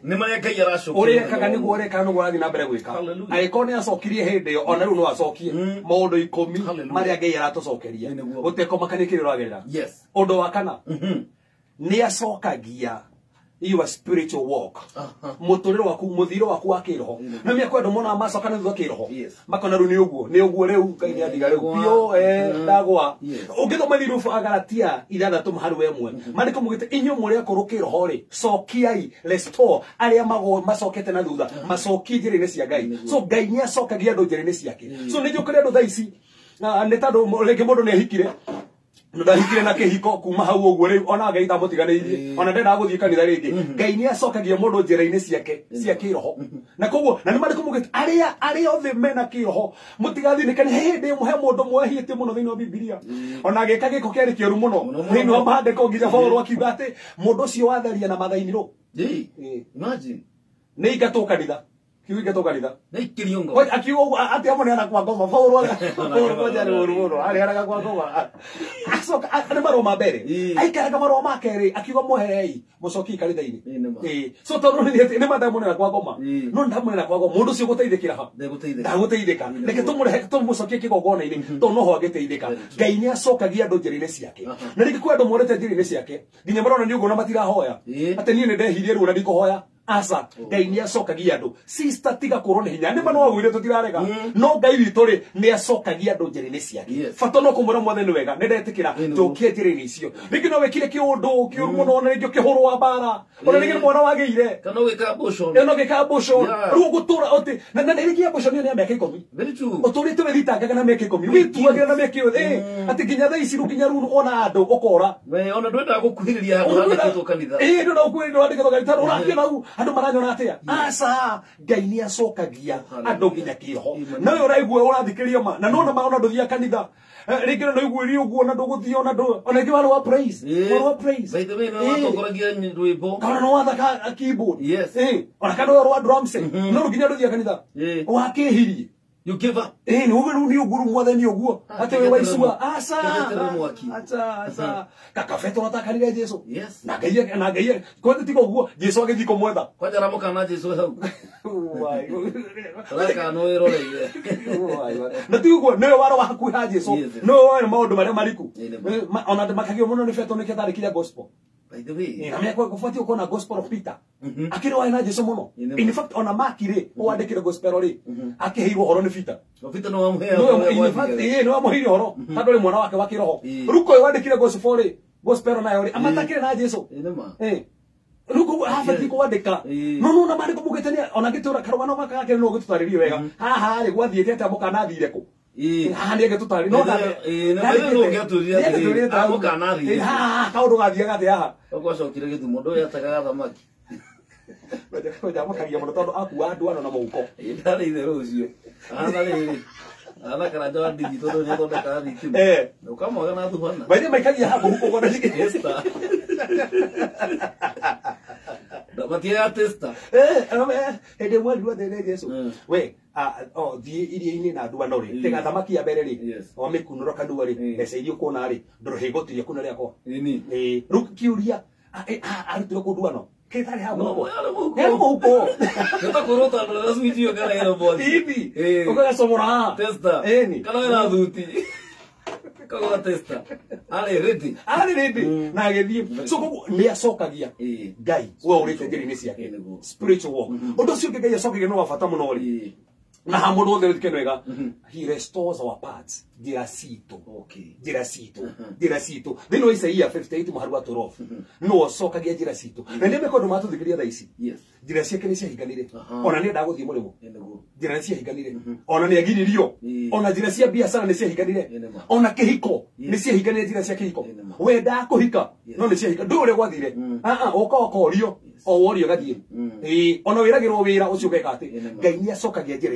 nĩ marĩa Ngai aracokia ũrĩa kaga nĩguo ũreka no gũrathiĩ na mbere gwĩka angĩkorwo nĩ acokirie hĩndĩ ĩyo ona rĩu no acokie maũndũ 10 marĩa Ngai aratucokeria gũtekũmakania kĩrĩa ũragerera ũndũ wa kana nĩ acokagia your spiritual walk muturiro waku muthiro waku wa kiroho na mia kwenda mona macoka na thutha kiroho makona ru ni uguo riu Ngai ni athiga riu pio ndagwa ungithoma thirufu Agalatia 6:1 mandiko mugite inyo muri akorwo kiroho ri cokiai restore aria macokete na thutha macoki njĩra-inĩ cia Ngai so Ngai ni acokagia andu njĩra-inĩ ciake so ni njukire andu thaa ici nĩ tondũ rĩngĩ mũndũ nĩ ahikire ndahikire na kihiko kuma hau uguo riu ona Ngai tamutiganĩirie ona ndenda gũthiĩ kanitha rĩngĩ Ngai ni acokagia mũndũ njĩra-inĩ ciake cia kiroho na koguo na nĩ marĩkũ mugĩte arĩa othe mena kiroho mũtigathinĩkane hĩndĩ ĩmwe he mũndũ mwehĩtie mũno thĩinĩ wa Biblia ona agĩka gĩko kĩarĩ kĩũru mũno thĩinĩ wa maandĩko nginya Paulo akiuga atĩ mũndũ ũcio watharia na mathainĩ ro imagine nĩ ingatwo kanitha kiugo gĩgetoka kanitha na ikiriongo kwa akiuga ati amone ana kwa ngoma Paulo jari ururo ari araga kwa ngoma asoka ane maroma mbere aikaraga maroma makere akiuga muherei mucoki kanitha-ini so tondu ni mandamunira kwa ngoma no ndamunira kwa ngoma mundu cio guteithikira ha ndaguteithika reke tumure tumucokie kigongona-ini tondu no ho agiteithika Ngai ni acokagia andu njĩra-inĩ ciake na rĩngĩ kwĩ andũ morete njĩra-inĩ ciake nginya marona ni ũguo na matirahoya atĩ niĩ nĩ ndehirie rĩu na ndikũhoya asa Ngai ni acokagia andu sister tiga kurwo ni hinya ni mano wagwire tutirarega no Ngai witũ ri ni acokagia andu njĩra-inĩ ciake bata no kumwĩra mothe nĩ wega nĩ ndetikĩra njokie njĩra-inĩ icio rĩngĩ no wĩkire kĩũndũ kĩũru mũno na rĩngĩ ũkĩhũrwo mbara ona rĩngĩ mwana wagĩire kana wĩka abortion no gĩka abortion rĩu gũtũra oti na rĩngĩ abortion nĩ mĩaka 10 ũtũrĩte wĩthitangaga na mĩaka 10 wĩtuagĩra na mĩaka yothe atĩ nginya thaa ici nginya rĩu ona andũ ũkora ona ndwendaga gũkuhĩrĩria handũ handĩkĩtwo kanitha ndwendaga gũkuhĩrĩria handũ handĩkĩtwo kanitha ũrakĩona hau andũ maranyona atia asa Ngai ni acokagia andu nginya kiho na we uraigua urathikĩria ma na nona maona nduthia kanitha rĩngĩ no iguĩrie ũguo na ndũgũthia ona ndũ ona ingĩ wa praise by the way no watongoragia rwĩmbo kana no wathaka keyboard ona kana wa drums no nginya nduthia kanitha wakĩhirie you give up ni uguru ni uguru mwathani uguo ate we waicua asa kakafeto natakanire Jesu na Ngai kwa tiko uguo Jesu agithiko mwetha kwa jara mukana Jesu hau raka no iroreire na ti uguo niwe waro wa hakuhi ha Jesu no we maundu maria mariku ona makagio muno ni feto nikethari kiria gospel by the way na mimi kwa kufuatia uko na gospel of Peter akiri wa ina Jesu muno in fact ona makire wandikire gospel ri akihirwo horo ni Peter no amuhea no amuhira horo tando ri mwana wake wa kiroho ruko wandikire gospel ri gospel nayo ri amatakire na Jesu ruko afati kwandika no na mari kumugitania ona gitura karwana makake no gitutaririe wega haha ri gwathiete ate mukana thire ku haha ni gitutari no na no gaturia mukana thire kaundu gathiaga thia haha ũgwacokire gĩthumo ndũ yatagaga thamaki koja makagia mũno tondũ akua ndwano na mũhuko ndarĩ itherũ ũcio ana rĩrĩ ana karanja wa ndigi tondũ nĩ athondekaga thitima ũkamwaga na thubana maithe maikagia ha mũhuko gona testa ndabatia testa ende mwali wa thene Jesu we thie iria-inĩ na ndwano rĩ tega thamaki ya mbere rĩ o mĩkunũro kanua rĩ mbeca iria ũkuona rĩ ndũrĩhĩgũtiria kuna rĩakwa rĩu kiuria arutire kũndwano ketari ha mũhuko ya mũhuko nĩtakwĩrwo tondũ rĩrĩa switi ĩyo kana ĩno bothi hivi ũkagacomora testa kana wĩna thuti kagora testa ari ready na agithie so nĩ acokagia Ngai we ũrĩte njĩra-inĩ ciake spiritual walk ũndũ ũcio Ngai acokagia no wabata mũno rĩ na ha mũndũ wothe wĩtĩkĩra wega he restores our parts njĩra citũ thĩinĩ wa Isaia 58 mũhari wa 12 no acokagia njĩra citũ na nĩ mĩkondo matũthikĩria thaa ici njĩra ciake nĩ ciahinganire ona nĩ ndagũthiĩ mũrĩmo njĩra nĩ ciahinganire ona nĩ agiririo ona njĩra cia biacara nĩ ciahinganire ona kĩhiko nĩ ciahinganire njĩra cia kĩhiko we ndakũhika no nĩ ciahinga ndũĩ ũrĩa gwathire ũkorio o worio gathiĩ ona wĩragĩrwo wĩra ũcio ũgeka atĩ Ngai nĩ acokagia njĩra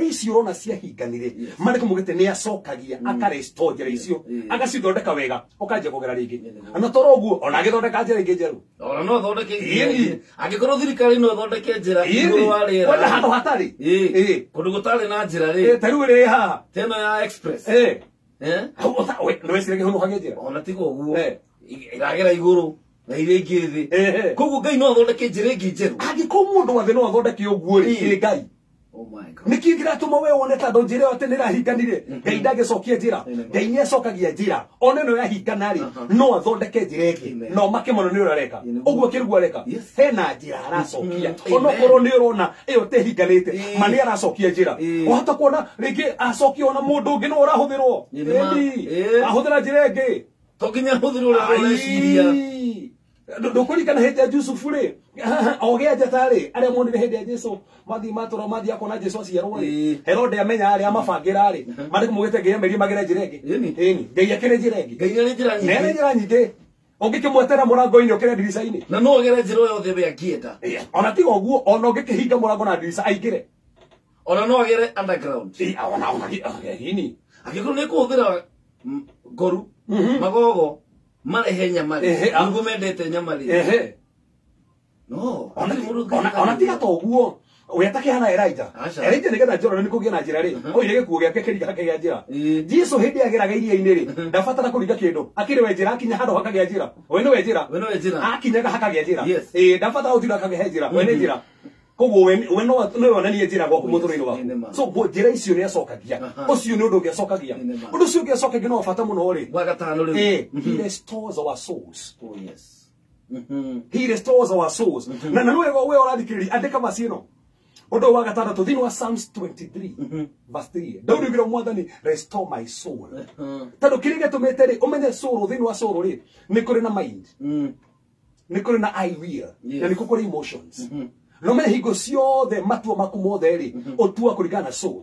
icio ũrona ciahinganire marĩkũ mugĩte nĩ acokagia akarestore njĩra icio agacithondeka wega ũkanjia kũgera rĩngĩ na toro ũguo ona agĩthondeka njĩra ingĩ njerũ ona no thondeke angĩkorwo thirikari no thondeke njĩra igũrũ wa rĩera wenda handũ hatarĩ kũndũ gũtarĩ na njĩra rĩ ta rĩu ĩrĩ haha teno ya express nĩweciragia kĩhonokagia njĩra ona tiga ũguo ĩragera igũrũ na iria ingĩ thĩ koguo Ngai no athondeke njĩra ingĩ njerũ angĩkorwo mũndũ wa thĩ no athondeke ũguo rĩ Ngai nĩkĩ ngĩratũma we wone tondũ njĩra ĩyo atĩ nĩrahinganire Ngai ndangĩcokia njĩra Ngai nĩ acokagia njĩra ona ĩno yahingana rĩ no athondeke njĩra ĩngĩ no makĩmono nĩ ũrareka ũguo kĩriguo areka hena njĩra aracokia onokorwo nĩ ũrona ĩyo tehinganĩte ma nĩ aracokia njĩra wahota kuona rĩngĩ acokia ona mũndũ ũngĩ no ũrahũthĩrwo ahũthĩra njĩra ĩngĩ to nginya hũthĩrwo ũrĩa ũreciria ndũkũririkana hĩndĩ ya Jusufu rĩ ogĩa njata rĩ arĩa monire hĩndĩ ya Jesu mathi matũra mathi akona Jesu aciarwo rĩ Herode amenya arĩa amabangĩra rĩ marĩ kumugĩte Ngai amerie magere njĩra ĩngĩ Ngai akĩrĩ njĩra ĩngĩ Ngai nĩ njĩra nyingĩ ũngĩkĩmwetera mũrango-inĩ ũkĩre ndirica-inĩ na no agere njĩra o yothe we angĩenda ona tiga ũguo ona ũngĩkĩhinga mũrango na ndirica aingĩre ona no agere underground ona angĩkorwo nĩ kũhũthĩra ngoru magogo marehe nyamari nĩguo mendete nyamari no ona tiga ta ũguo we atake hana Elijah nigetha njoro ni kugia na njira ri oire gikuo giake kiriga hakia njira Jesu hindi ageraga iria-ini ri ndabatara kuriga kindu akiri we njira akinya handu hakagia njira we ni we njira akinyaga hakagia njira ndabatara uthira hakagia njira we ni njira koguo we no wonanie njira gwaku muthuri-ini waku so njira icio ni acokagia ucio ni undu ngi acokagia undu ucio ngi acokagia no bata muno ri wa gatano ri he restores our souls. Oh yes. He restores our souls. Na we urathikiri andika masino undu wa gatano thini wa Psalms 23 verse 3 Daudi gira mwathani restore my soul tando kirige tumete ri umenye soul thini wa soul ri ni kuri na mind ni kuri na idea na ni kuri emotions no menye hingo ciothe matua maku mothe ri otua kurigana soul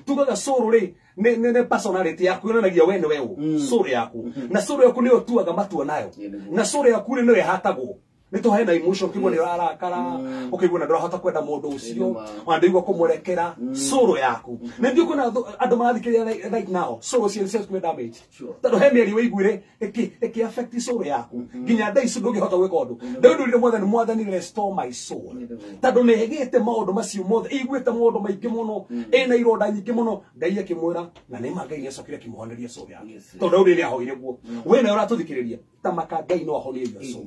tugaga soul ri ne personality yaku yonanagia we ni wewe soul yaku na soul yaku ni otuaga matua nayo na soul yaku ni we hatagwo ni to hena emotion kibwo ni rarakara ukiguna ndorahota kwenda mundu ucio wandigwa kumurekera soul yaku ne ndio kuna andu marathikiria right now soul self damage tando he mieri wiguire eki affect soul yaku ginya ndai icio ndungihota gwika undu ndurire mwathani restore my soul tando negete maundu macio mothe iguite maundu maingi muno ena ironda nyingi muno ngai akimwira na ni mangai yacokire kimuhoneria soul yaku tando ndurire ahoire guo we na uratuthikiriria tamaka ngai no ahorie your soul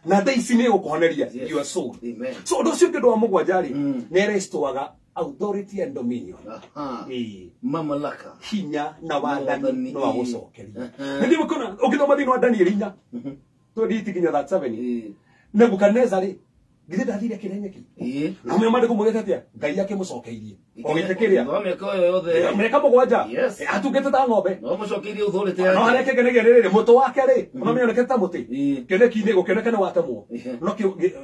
na ndai ici ni gukuhoneria your soul so undu ucio ngindo wa mugwanja ri ni restoraga authority and dominion mamlaka hinya na wathani no wa gucokeria ndio kuna ukithoma thini wa Daniel 4 twenditi kinya that 7 Nebukadnezar githe ndathire kirenyeki na mwe mande kumugete atia ngai yake mucokeirie ogitekiria no meko yothe meka mugwanja atungete ta ng'ombe no mucokeirie authority yake no areke kenege riri muto wake ri no mioneke ta muti keneki-ini gukenekana watemwo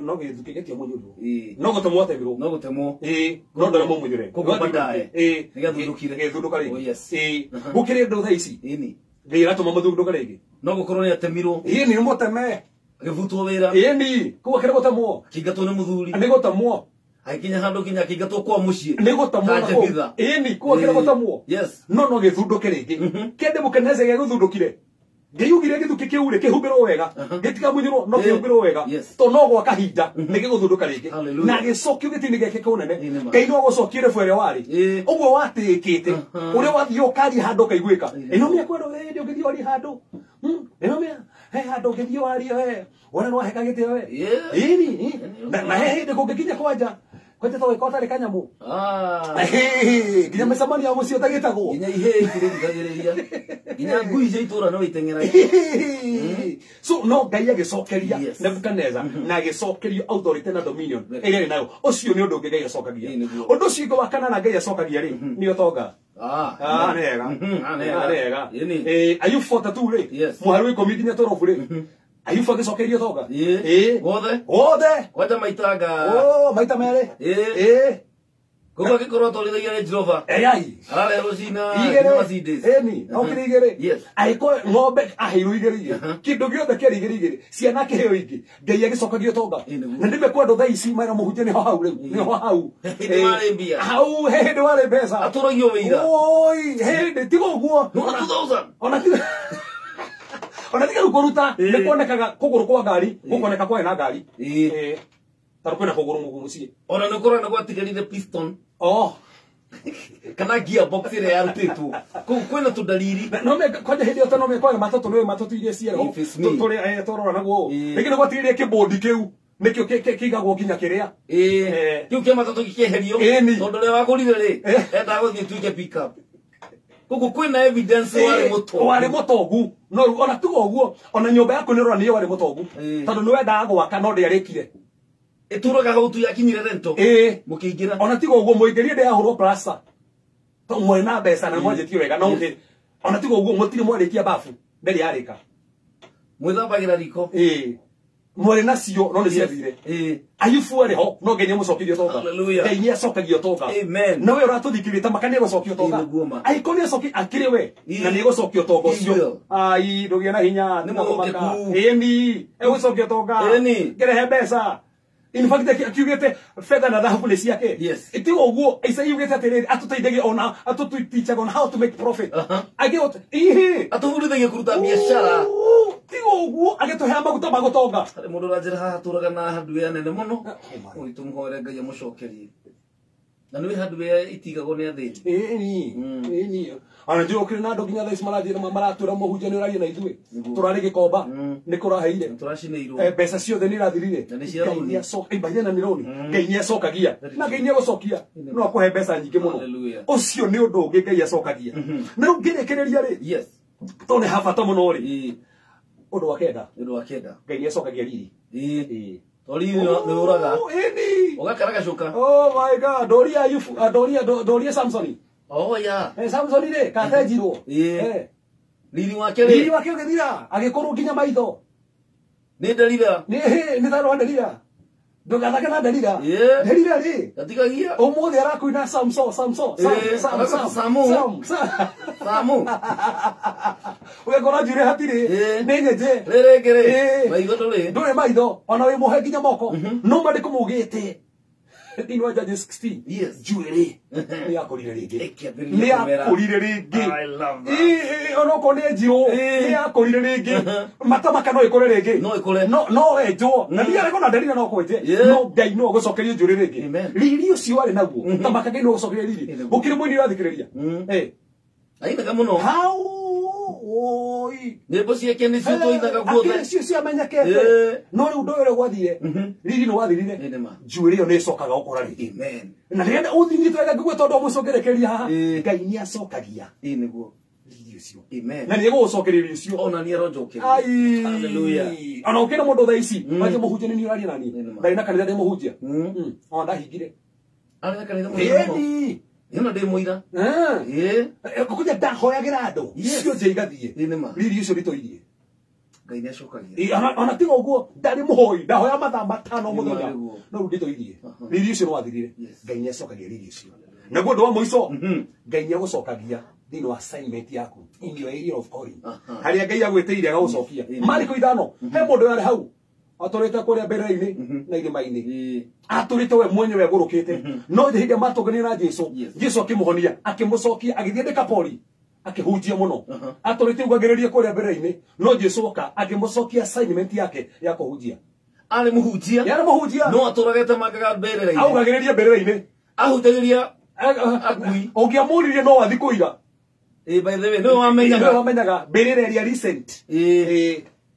no githukigetie munyuru no gutemwo atemirwo no ndara mumunyure kugubadae nigathundukire githunduka ringi gukire ndu tha ici ngira tuma muthunduka ringi no gukorwo ni atemirwo ni muteme givutwo wira ni kuwa kire gutemwo kingatwo ni muthuri ni gutemwo aikinya handu kinya kingatwo kwa mucii ni gutemwo ni kuwa kire gutemwo no githunduke ringi kende Nebukadnezar ge guthundukire ngiyugire githuki kiure kihumbirwo wega gitika munyuro no kihumbirwo wega to no gwa kahinda ni giguthunduka ringi na gicokio gitini geke kunene ngai no gucokire fwere wari uguo watikite uri wathio ukari handu kaiguika ino mia kwero ndio ngithio wari handu ino mia he handu ngithio wari we wona no hekagite we ini na he hindi kungikinya kwanja kwete to ikota rekanyamu ginya mesamani ya mucio tagitagwo ginya ihe ikirigagiriria ginya ngui je itura no itengera so no ngai agicokeria Nebukadnezar na agicokeria authority na dominion ere nayo ucio ni undu ngai acokagia undu ucio wa kana na ngai acokagia ri ni utonga nega Ayubu 42 ri muharu 10 ginya 12 ri Ayubu agicokeria utonga wothe kwata maitanga maita mere koguo gikorwo twarithagia Range Rover arare rucina Mercedes no kiri igiri aiko ng'ombe ahiru igiri kindu giothe kiri igiri ciana kiheo ingi ngai agicokagia utonga na ndime kwendo tha ici mara muhunjia ni ho hau riu ni ho hau hau hindi wari mbeca aturagio wira oi hindi tigo guo 2000 ona tiga rukuruta ni kuonekaga kuguru kwa ngari gukoneka kwa na ngari tarukwena kuguru mugumucie ona ni korana gwatigarire piston kana gearbox ire yarutitwo kwena tudaliri no me kwaje hindi ota no me kwa matatu no matatu iria ciero turi torora naguo niki gwatigirie kibodi kiu nikio kigagwo ginya kiria kiu kia matatu gikeherio tondu ria wagurire ri enda guthie tuike pick up kuko kwena evidence wari mutongu no ona tugo guo ona nyumba yaku ni rora ni wari mutongu tondu ni wenda gwaka no ndiarikire ituraga gautu yakinyire rento mukiingira ona tigo guo muingirie ndi yahurwo plaster to mwe na mbeca na mwaje ti wega no ona tigo guo mutiri mwarikia bafu nderi yarika mwithambagira riko mwari nacio no ni ciathire Ayubu ari ho no ngenye mucokirio tonga ngai ni acokagio tonga no we uratuthikirite makania gucokio tonga aiko ni acoki akiri we na ni gucokio tonga ucio ai ndugia na hinya ni mumaka ni gucokio tonga ngerehe mbeca in fact akiugete fedha na dhahabu ciake itigo uguo isa yugete atiriri atuteithagia ona atututichaga on how to make profit agiot atuhurithagia kuruta biashara tigo uguo agituhea maguta magutonga ari mundu ranjira haha turaga na handu ya nene muno uritumhore ngai amucokerie na nĩ handũ we itigagwo nĩ athĩni ni ana njoo kire ndo ginya thais marathi maratura muhunjia ni urarie na ithuĩ turari gikomba ni kuraheire turacineirwo mbeca ciothe ni irathirire ngai ni acoka ibanyana ni roni ngai ni acokagia na ngai ni gucokia no akuhe mbeca nyingĩ mũno ucio ni undu ungi ngai acokagia na rĩu ngĩrĩkĩrĩria rĩ yes to nĩ habata mũno rĩ undu wa kenda ngai ni acokagia riri Tori nĩ ũraga ũgakara gacoka oh my god doria Samson oh yeah Samson rĩ katenjirwo riri wake ũgĩthira agĩkorwo nginya maitho nĩ nderira nĩ tharwa nderira ndũgathake na nderira rĩ gatikagia ũmũthĩ arakuina Samu ũgĩkora njire hatirĩ nĩ nyenje rĩrĩngĩ maitho ndũrĩ maitho ona wĩ mũhe nginya moko no mandĩko mugĩte in wa Judges 16 yes njuĩrĩ nĩ yakorire rĩngĩ I love that ona ko nĩ njirũ nĩ yakorire rĩngĩ matamaka no ĩkore rĩngĩ no wenjwo na ndiarĩ kona nderira no kwenje no ngai no gũcokerie njũrĩ rĩngĩ riri ũcio arĩ naguo tamaka ngai no gũcokerie riri gũkĩrĩ mũini ũrathikĩrĩria ainaga mũno oi nyĩmbo ciake nĩ cio tũinaga guothe cio ciamenyekete no rĩu ndũĩre gwathire riri nĩ wathirire njuĩrĩ ĩyo nĩ ĩcokaga gũkũra rĩngĩ amen na rĩrĩa ũthingithĩte wega ngĩgwe tondũ mũcokerekeria haha ngai nĩ acokagia nĩguo riri ũcio amen na nĩ gũgũcokeria riri ũcio ona nĩ aronjokeria hallelujah ona ũkĩra mũndũ thaa ici maje mũhunjia nĩ ũraria nani ndarĩ na kanitha ndĩ mũhunjia ona ndahingire arĩ na kanitha mũhunjia Yona ndĩ mũira kuja ndahoyagira andũ cio nje igathiĩ riri ũcio ritoirie ngai nĩ acokagia ona tiga ũguo ndarĩ mũhoi ndahoya mathaa matano mũthenya no rĩu ndĩtoirie riri ũcio no wathirire ngai nĩ acokagia riri ũcio naguo ũndũ wa mũico ngai nĩ agũcokagia thĩinĩ wa assignment yaku in your area of calling harĩa ngai agwĩtĩire agagũcokia Mariko 5 he mũndũ yarĩ hau atũrĩte kũrĩa mbere-inĩ na irĩma-inĩ atũrĩte we mwenyewe agũrũkĩte no hĩndĩ matũnganire na Jesũ akĩmũhonia akĩmũcokia agĩthiĩ Dekapoli akĩhunjia mũno atũrĩte ugagĩrĩrie kũrĩa mbere-inĩ no Jesũ oka akĩmũcokia assignment yake ya kũhunjia arĩ mũhunjia no atũragete magaga mbere-inĩ augagĩrĩrie mbere-inĩ ahunjagĩria akui ũngĩamũririe no wathi kũiga by the way no wamenyaga mbĩrĩra ĩrĩa recent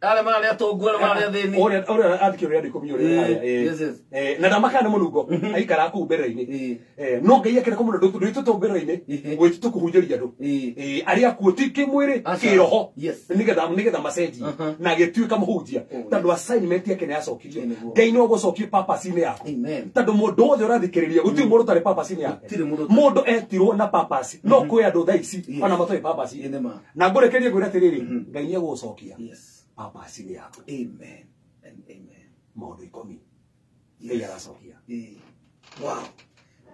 ale mali atogora mali athini ore athikĩrĩria andĩko mĩore na ndamakana mũnungo aikara kũu mbere-inĩ no ngai akĩreka mũno ndũitũtũ mbere-inĩ gwĩtũ kũhunjĩria andũ arĩa akuũ ti kĩmwĩrĩ kĩroho nĩgetha macenjie na agĩtuĩka mũhunjia tondũ assignment yake nĩ yacokirio ngai no gũcokia purpose-inĩ yaku tondũ mũndũ wothe ũrathikĩrĩria gũtirĩ mũndũ ũtarĩ purpose-inĩ yake mũndũ etirwo na purpose no kwĩ andũ thaa ici ona matoĩ purpose na ngũrekerie ngwĩre atĩrĩrĩ ngai nĩ agũgũcokia purpose yako amen and amen maũndũ 10 ngai aracokia wow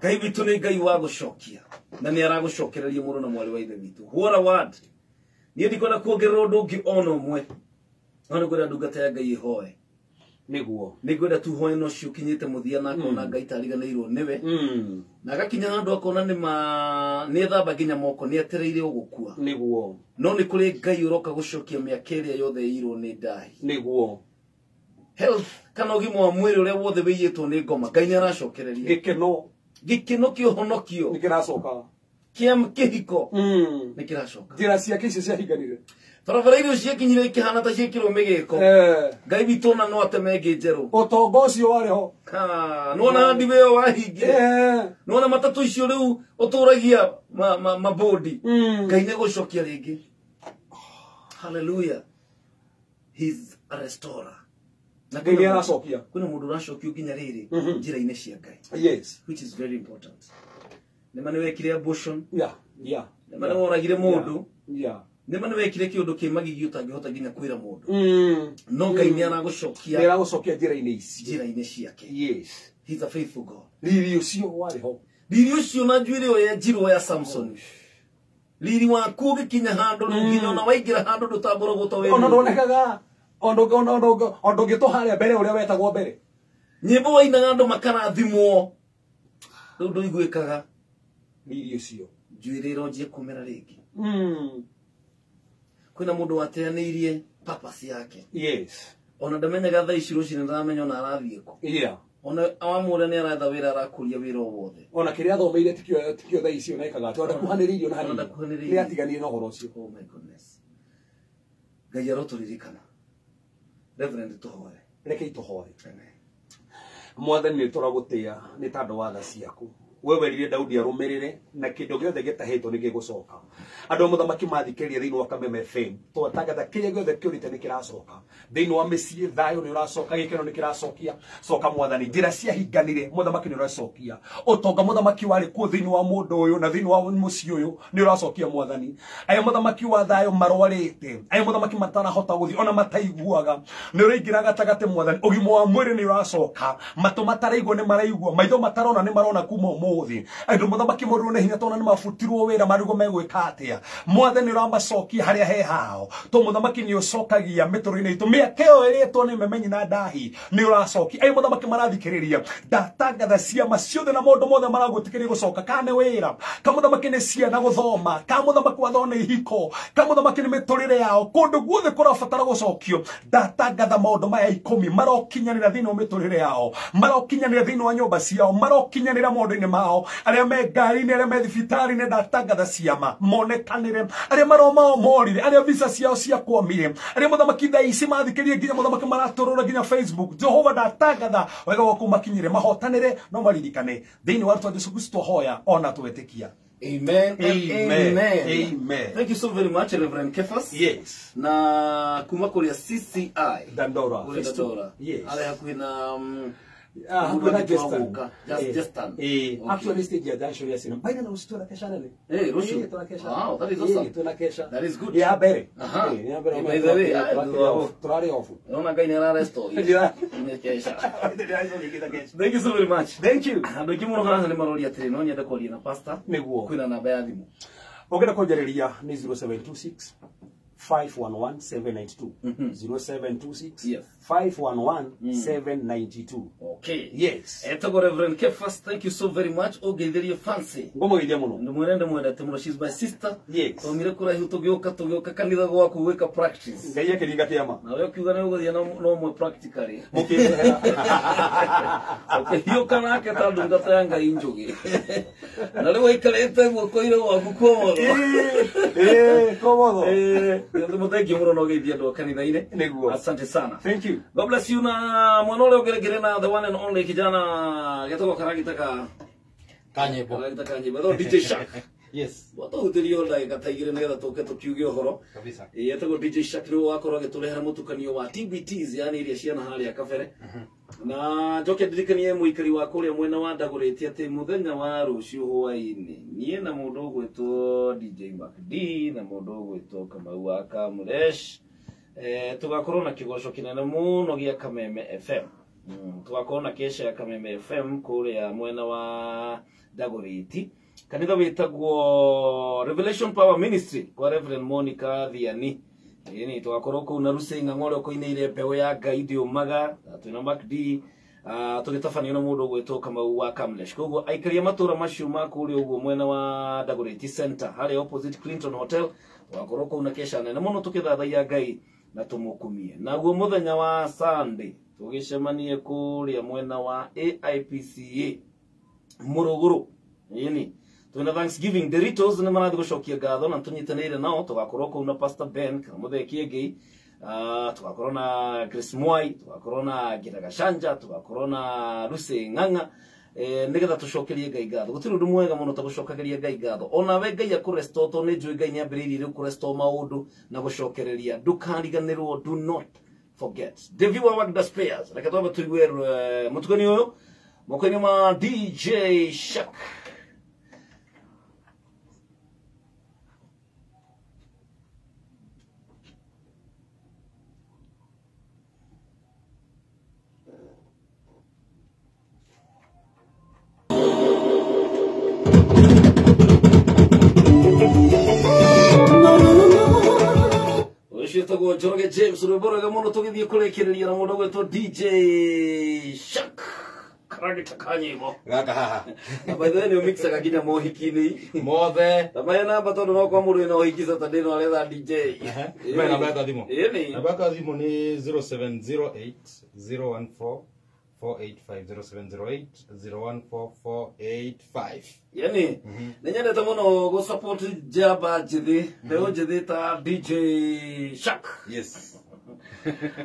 ngai witũ nĩ ngai wa gũcokia na nĩ aragũcokereria mũrũ na mwarĩ wa ithe witũ what a word niĩ ndikwenda kuongerera ũndũ ũngĩ ona ũmwe no nĩ ngwenda ndungata ya ngai ĩhoe nĩguo nĩ ngwenda tu hoe no ciũkinyĩte mũthia na akona ngai tariganĩirwo nĩwe na agakinya handũ akona nĩ ethamba nginya moko nĩ etereire ũgũkua nĩguo no nĩ kũrĩ ngai ũroka gũcokia mĩaka ĩrĩa yothe ĩirwo nĩ ndahi nĩguo health kana ũgima wa mwĩrĩ ũrĩa wothe wĩiyĩtwo nĩ ngoma ngai nĩ aracokereria gĩkeno kĩa ũhonokio nĩ kĩracoka kĩa kĩhiko nĩ kĩracoka njĩra ciake icio ciahinganire barabara irio ciakinyire ikĩhana ta ciĩkĩrwo mĩgĩko ngai witũ na no ateme ngĩ njerũ ũtonga ũcio warĩ ho nona ndiwe ĩyo wahingire nona matatũ icio rĩu ũtũragia mabũndi ngai nĩ gũcokia rĩngĩ hallelujah he's a restorer na ngai nĩ aracokia kwĩna mũndũ ũracokio nginya rĩrĩ njĩra-inĩ cia ngai yes which is very important nĩma nĩ wekire abortion nĩma nĩ woragire mũndũ nĩma nĩ wekire kĩũndũ kĩ magigi ũtangĩhota nginya kwĩra mũndũ no ngai nĩ aragũcokia njĩra-inĩ ici njĩra-inĩ ciake yes he's a faithful God riri ũcio warĩ ho riri ũcio na njuĩrĩ ĩyo ya njirũ ya Samson riri waku ũgĩkinya handũ nginya ona waingĩra handũ ndũtambũragwo ta wĩ ona ndonekaga ona ũngĩtwo harĩa mbere ũrĩa wetagwo mbere nyĩmbo wainaga andũ makarathimwo rĩu ndũiguĩkaga riri ũcio njuĩrĩ ĩronjie kũmera rĩngĩ kwĩna mũndũ wateanĩirie purpose yake yes ona ndamenyaga thaa ici rũciinĩ ndaramenya ona arathiĩ kũ ona awamure ne aratha wira arakuria wira wothe ona kiria thomeire tikio tha icio nekaga twanda kuhaniririo na hanini ni atiganie no goro cio. Oh my goodness. Ngai aroturirikana. Reverend tuhoe. Rekei tuhoe. Mwathani ni turagutia ni tandu wa tha ciaku. Wewe rire Daudi arumirire na kindu giothe gitahitwo ni gigucoka. Andu muthamaki mathikiria thiini wa Kameme FM twatangatha kiria giothe kiurite ni kiracoka thiini wa micii thayo ni uracoka gikeno ni kiracokia coka mwathani njira cia hinganire muthamaki ni uracokia utonga muthamaki wari ku thiini wa mundu uyu na thiini wa mucii uyu ni uracokia mwathani aya muthamaki wa thayo marwarite aya muthamaki matarahota guthi ona mataiguaga ni uraingira gatagate mwathani ugimo wa mwiri ni uracoka matu mataraigwa ni maraigwa maitho matarona ni marona kuma muthi andu muthamaki moru ne hinya tona ni mafutirwo wira marigo megwika atia mwathani ramacokia haria he hao to muthamaki ni ucokagia mitoro-ini itu miakeo iretwo ni memenyi na ndahi ni uracokia ai muthamaki marathikiriria ndatangatha ciama ciothe na maundu mothe maragutikiria gucoka kane wira ka muthamaki ni ciana guthoma ka muthamaki wathone ihiko ka muthamaki ni miturire yao kundu guothe kurabatara gucokio ndatangatha maundu maya 10 marokinyanira thiini wa miturire yao marokinyanira thiini wa nyumba ciao marokinyanira maundu-ini mao aria me ngari-ini aria me thibitari-ini ndatangatha ciama monekanire aria maroma morire aria visa ciao cia kwamire aria muthamaki tha ici mathikirie nginya muthamaki maraturura nginya Facebook Jehova ndatangatha wega waku makinyire mahotanire no maririkane thiini wa Yesu Jesu Kristo hoya ona twetikia. Amen. Amen. Amen. Amen. Thank you so very much, Reverend Kefas. Yes. Na kuma kuria CCI. Dandora. Yes. Ale hakuhi na just done. Actually, stage ya jasho ya sina. Baina na usitu na kesha nani? Rushu. Wow, that is awesome. That is good. Yeah, bere. Yeah, bere. By the way, turari ofu. Ona gai na resto. Thank you so very much. Thank you. Ando kimuno kana ni marori ya treno nyenda koli na pasta. Neguo. Kwina namba ya thimu. Ogenda konjereria ni 0726 511-792. 0726 yes. 511-792. Okay. Yes. Etogo Reverend Kefas, thank you so very much. Ogetherie fancy. Ngomo githia muno. Ndumwende temuro, she's my sister. Yes. Tomire kura hiu tugioka kanitha gwaku gwika practice. Ngai yake linga kiama. Na wewe kiuga na ugothia no mwe practically. Okay. Okay, hiyo kana ke tandu ngata yanga injugi. Na lewe ikalete gukoire waku komodo. Komodo. Thank you muno geithia ndo kanitha-ine. Neguo. Asante sana. Thank you. God bless you na mwana ule ugeregere na the one and only kijana getoko karagitaka Kanyebo. Karagitaka Kanyebo. DJ Shark. Yes. Watu hutirio ndagika ta igire nigetha tuke tukiuge uhoro. Kabisa. Yetego DJ Shark rio wakorwo agitulehera mutukanio wa TBTs yani iria ciana haria kabere. Na njoke ndirikanie muikari wa kuria mwena wa Ndaguriti ati muthenya wa rucio hwaini nie na mundu gwitwo DJ MacD na mundu gwitwo Kamau wa Kamresh tugakorwo na kigoco kinene muno gia Kameme FM. Tugakorwo na kesha ya Kameme FM kuria mwena wa Ndaguriti. Kanitha witagwo Revelation Power Ministry kwa Reverend Monica Thiani. Ni tugakorwo ku na Rusenga ng'ore ko ineire mbeũ ya Ngai ndiomaga twina MacD tugitafanio na mundu gwitwo Kamau wa Kamlesh. Koguo aikaria matura macio makuri uguo mwena wa Ndaguriti Center hari opposite Clinton Hotel tugakorwo ku na kesha nene muno tukithathaia Ngai na tumukumie. Naguo muthenya wa Sunday tugicemanie kuria mwena wa AIPCA Muruguru. Yini twina Thanksgiving Doritos ni marathi gucokia ngatho na tunyitanire nao tugakorwo ku na Pastor Ben Kamutheki Ngai tugakorwo na Chris Mwai tugakorwo na Giraga Shanja tugakorwo na Ruse Ng'ang'a nigetha tucokerie Ngai ngatho gutiri undu mwega muno ta gucokereria Ngai ngatho ona we Ngai akurestore to ni njui Ngai ni ambiririe kurestore maundu na gucokereria ndukariganirwo. Do not forget Devi wa Wagda Spares reke twabe tuigwe mutukani uyu mukoni ma DJ Shark. Oshitago Jorge James Ruboroga muno tugithie kurekereria na mundu gwetwo DJ Shark Karagita Kanyebo Gaka haha. By the way ni mixaga ginya mohiki-ini Mothe. Tamaya namba tondu no kwa mundu ina ohiki Saturday no aretha DJ. Mena namba ya thimu. Yeni. Namba ya thimu ni 0708 014 0708-014485. Yani nenyendete muno go support jaba jithi leo jithi ta DJ Shak. Yes.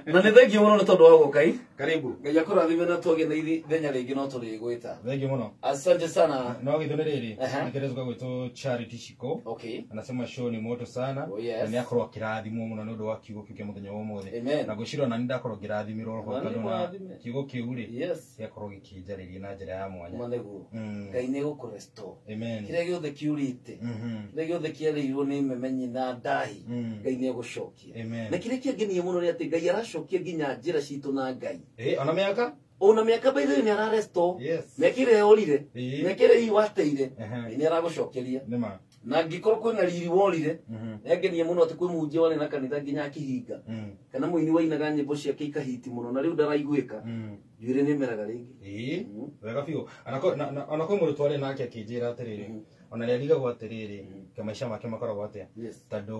Na nĩ thengi muno nĩ tondũ wa gũkai. Karibu. Ngai akũrathime na tuoge na ithenya rĩngĩ no tũrĩ gwĩta. Thengi muno. Asante sana. No githone riri. Nĩkerezwa gwĩtwo Charity Shiko. Okay. Anasema show ni moto sana. Na nĩ akorwo kĩrathimwo muno nĩ ũndũ wa kiugo kĩu kĩa mũthenya wa ũmũthĩ. Na ngwĩciria na nĩ ndakorwo ngĩrathimirwo roho tondũ na kiugo kĩu rĩ. Yes. Gĩakorwo gĩkĩnjarĩria na njĩra ya mwanya. Maneguo. Ngai nĩ gũkũrestore. Amen. Kĩrĩa gĩothe kiurĩte. Kĩrĩa gĩothe kĩarĩirwo nĩ memenyi na ndahi. Ngai nĩ egũcokia. Na kĩrĩa kĩangenia muno nĩ atĩ Ngai aracokia nginya njĩra citũ na Ngai. Ona mĩaka? Ona mĩaka baitho nĩ ararestore. Yes. Mĩaka ĩrĩa yorire. Mĩaka ĩrĩa wateire. Nĩ aragũcokeria. Nĩma. Na ngĩkorwo kwĩna riri worire. Nĩangenia muno atĩ kwĩ mũhunjia warĩ na kanitha nginya akĩhinga. Kana mũini wainaga nyĩmbo ciake ikahiti muno na rĩu ndaraiguĩka. Njuĩrĩ nĩ meraga rĩngĩ. Wega biũ. Ona kwĩ mũrutwo arĩ nake akĩnjĩra atĩrĩrĩ. Ona rĩarigagwo atĩrĩrĩ maica make makoragwo atĩa tondũ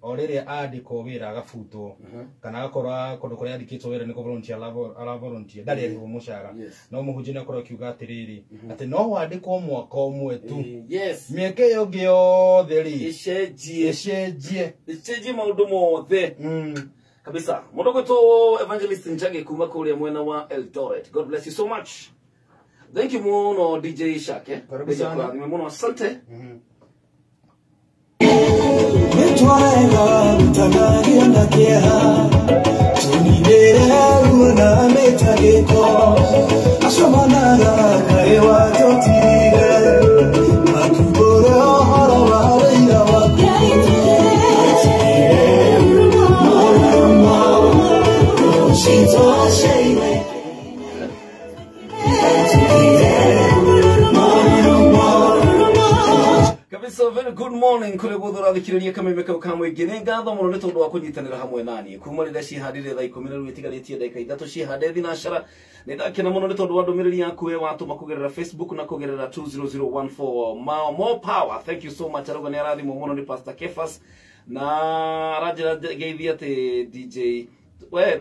o rĩrĩa andĩkwo wĩra agabutwo kana agakorwo kũndũ kũrĩa andĩkĩtwo wĩra nĩ kũ volunteer ala volunteer ndarĩrĩhwo mũcara no mũhunjia nĩ akorwo akiuga atĩrĩrĩ atĩ no wandĩkwo mwaka ũmwe tu mĩaka ĩyo ĩngĩ yothe rĩ ĩcenjie maũndũ mothe kabisa. Mũndũ gwĩtwo Evangelist Njagi kuma kũrĩa mwena wa Eldoret. God bless you so much. Thank you muno DJ Shak. Karibu sana. Muno asante. Metwaga mutanagia na kieha tunibera una metageko asomanaga kaewa totire matubora hora ira wa So very good morning kule guthura thikiriria kameme kau ka mwingi ni ngatho muno ni tondu wa kunyitanira hamwe nani kuma rira cihandire thaa 10 riu itigarĩtie ndagĩka 3 cihande thinashara ni ndakena muno ni tondu wa ndumiriri yaku we watuma kugerera Facebook na kugerera 20014 more power. Thank you so much. Aroga ni arathimo muno ni Pastor Kefas na rajira geithia te DJ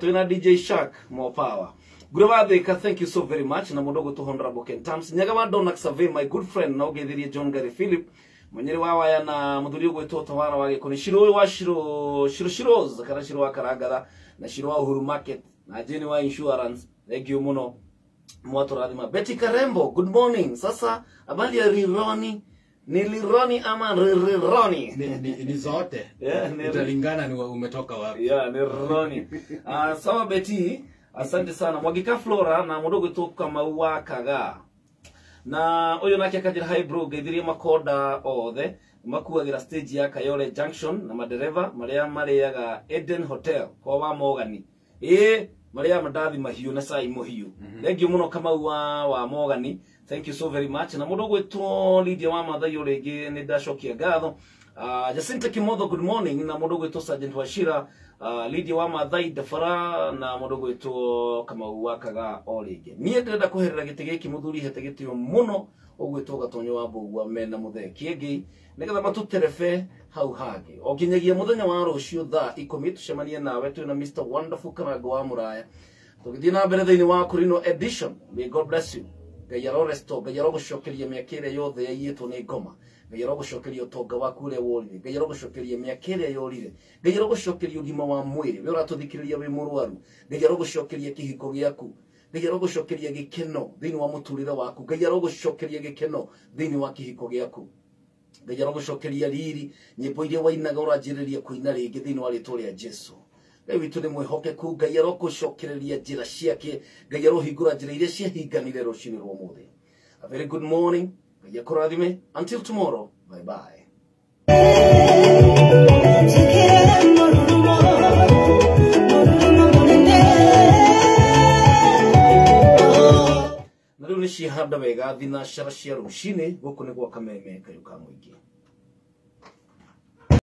twina DJ Shak more power. Guravathika, thank you so very much. Na mudogo to Honorable Ken Tams nyaga wa Donak Save, my good friend na ugeithirie John Gary Philip mwenyeri wa waya na muthuri gwetwo Tawara wage kuni shiro wa shiros kana shiro wa Karagara na shiro wa Uhuru Market na Jeni wa insurance. Thank you muno mwaturathima. Betty Karembo, good morning. Sasa abali ya Rironi ni Lironi ama Rironi ni zote italingana ni umetoka wapi. Ni Rironi. Sawa Betty, asante sana. Mwagika Flora na mudogo to kama wa Kaga na uyu nake akajira high bro geithirie makonda othe makuagira stage ya Kayole Junction na madereva maria mariaga Eden Hotel kwa wa Mogani maria mandathi mahiu na sai muhiu. Thank you muno kama wa Mogani. Thank you so very much. Na mundo gwetwo Lydia wa Mathayo rĩngĩ nĩ ndacokia ngatho. Jacinta Kimotho, good morning. Na mundo gwetwo Sergeant Washira Lydia wa Mathai Dafara na mundo gwetwo kama wakaga o rĩngĩ. Niĩ ndĩrenda kũherera gĩtĩ gĩkĩ mũthuri hete gĩtĩo muno ũgwetwo Gatonyo wa Mbũgua mena mũthee kĩngĩ nĩgetha matũterebe hau hangĩ o kinyagia mũthenya wa rũciũ thaa 10 tucemanie nawe twĩna Mr Wonderful Karango wa Mũraya tũgĩthiĩ na mbere thĩinĩ wa Kurino edition. May God bless you. Ngai aroresto, Ngai arogũcokeria mĩaka ĩrĩa yothe yaiyĩtwo nĩ ngoma. Ngai arogũcokeria ũtonga waku ũrĩa worire. Ngai arogũcokeria mĩaka ĩrĩa yorire. Ngai arogũcokeria ũgima wa mwĩrĩ we ũratũthikĩrĩria wĩ mũrwaru. Ngai arogũcokeria kĩhiko gĩaku. Ngai arogũcokeria gĩkeno thĩinĩ wa mũtũrĩre waku. Ngai arogũcokeria gĩkeno thĩinĩ wa kĩhiko gĩaku. Ngai arogũcokeria riri nyĩmbo iria wainaga ũranjĩrĩria kũina rĩngĩ thĩinĩ wa rĩtwa rĩa Jesũ. Ngai witũ nĩ mwĩhokeku. Ngai arogũcokereria njĩra ciake. Ngai arohingũra njĩra iria ciahinganire rũcinĩ rwa ũmũthĩ. A very good morning. Ngai akũrathime. Until tomorrow. Bye bye. Na rĩu nĩ cihanda wega thinacara cia rũcinĩ gũkũ nĩ gwa Kameme Kariũ ka Mũingĩ.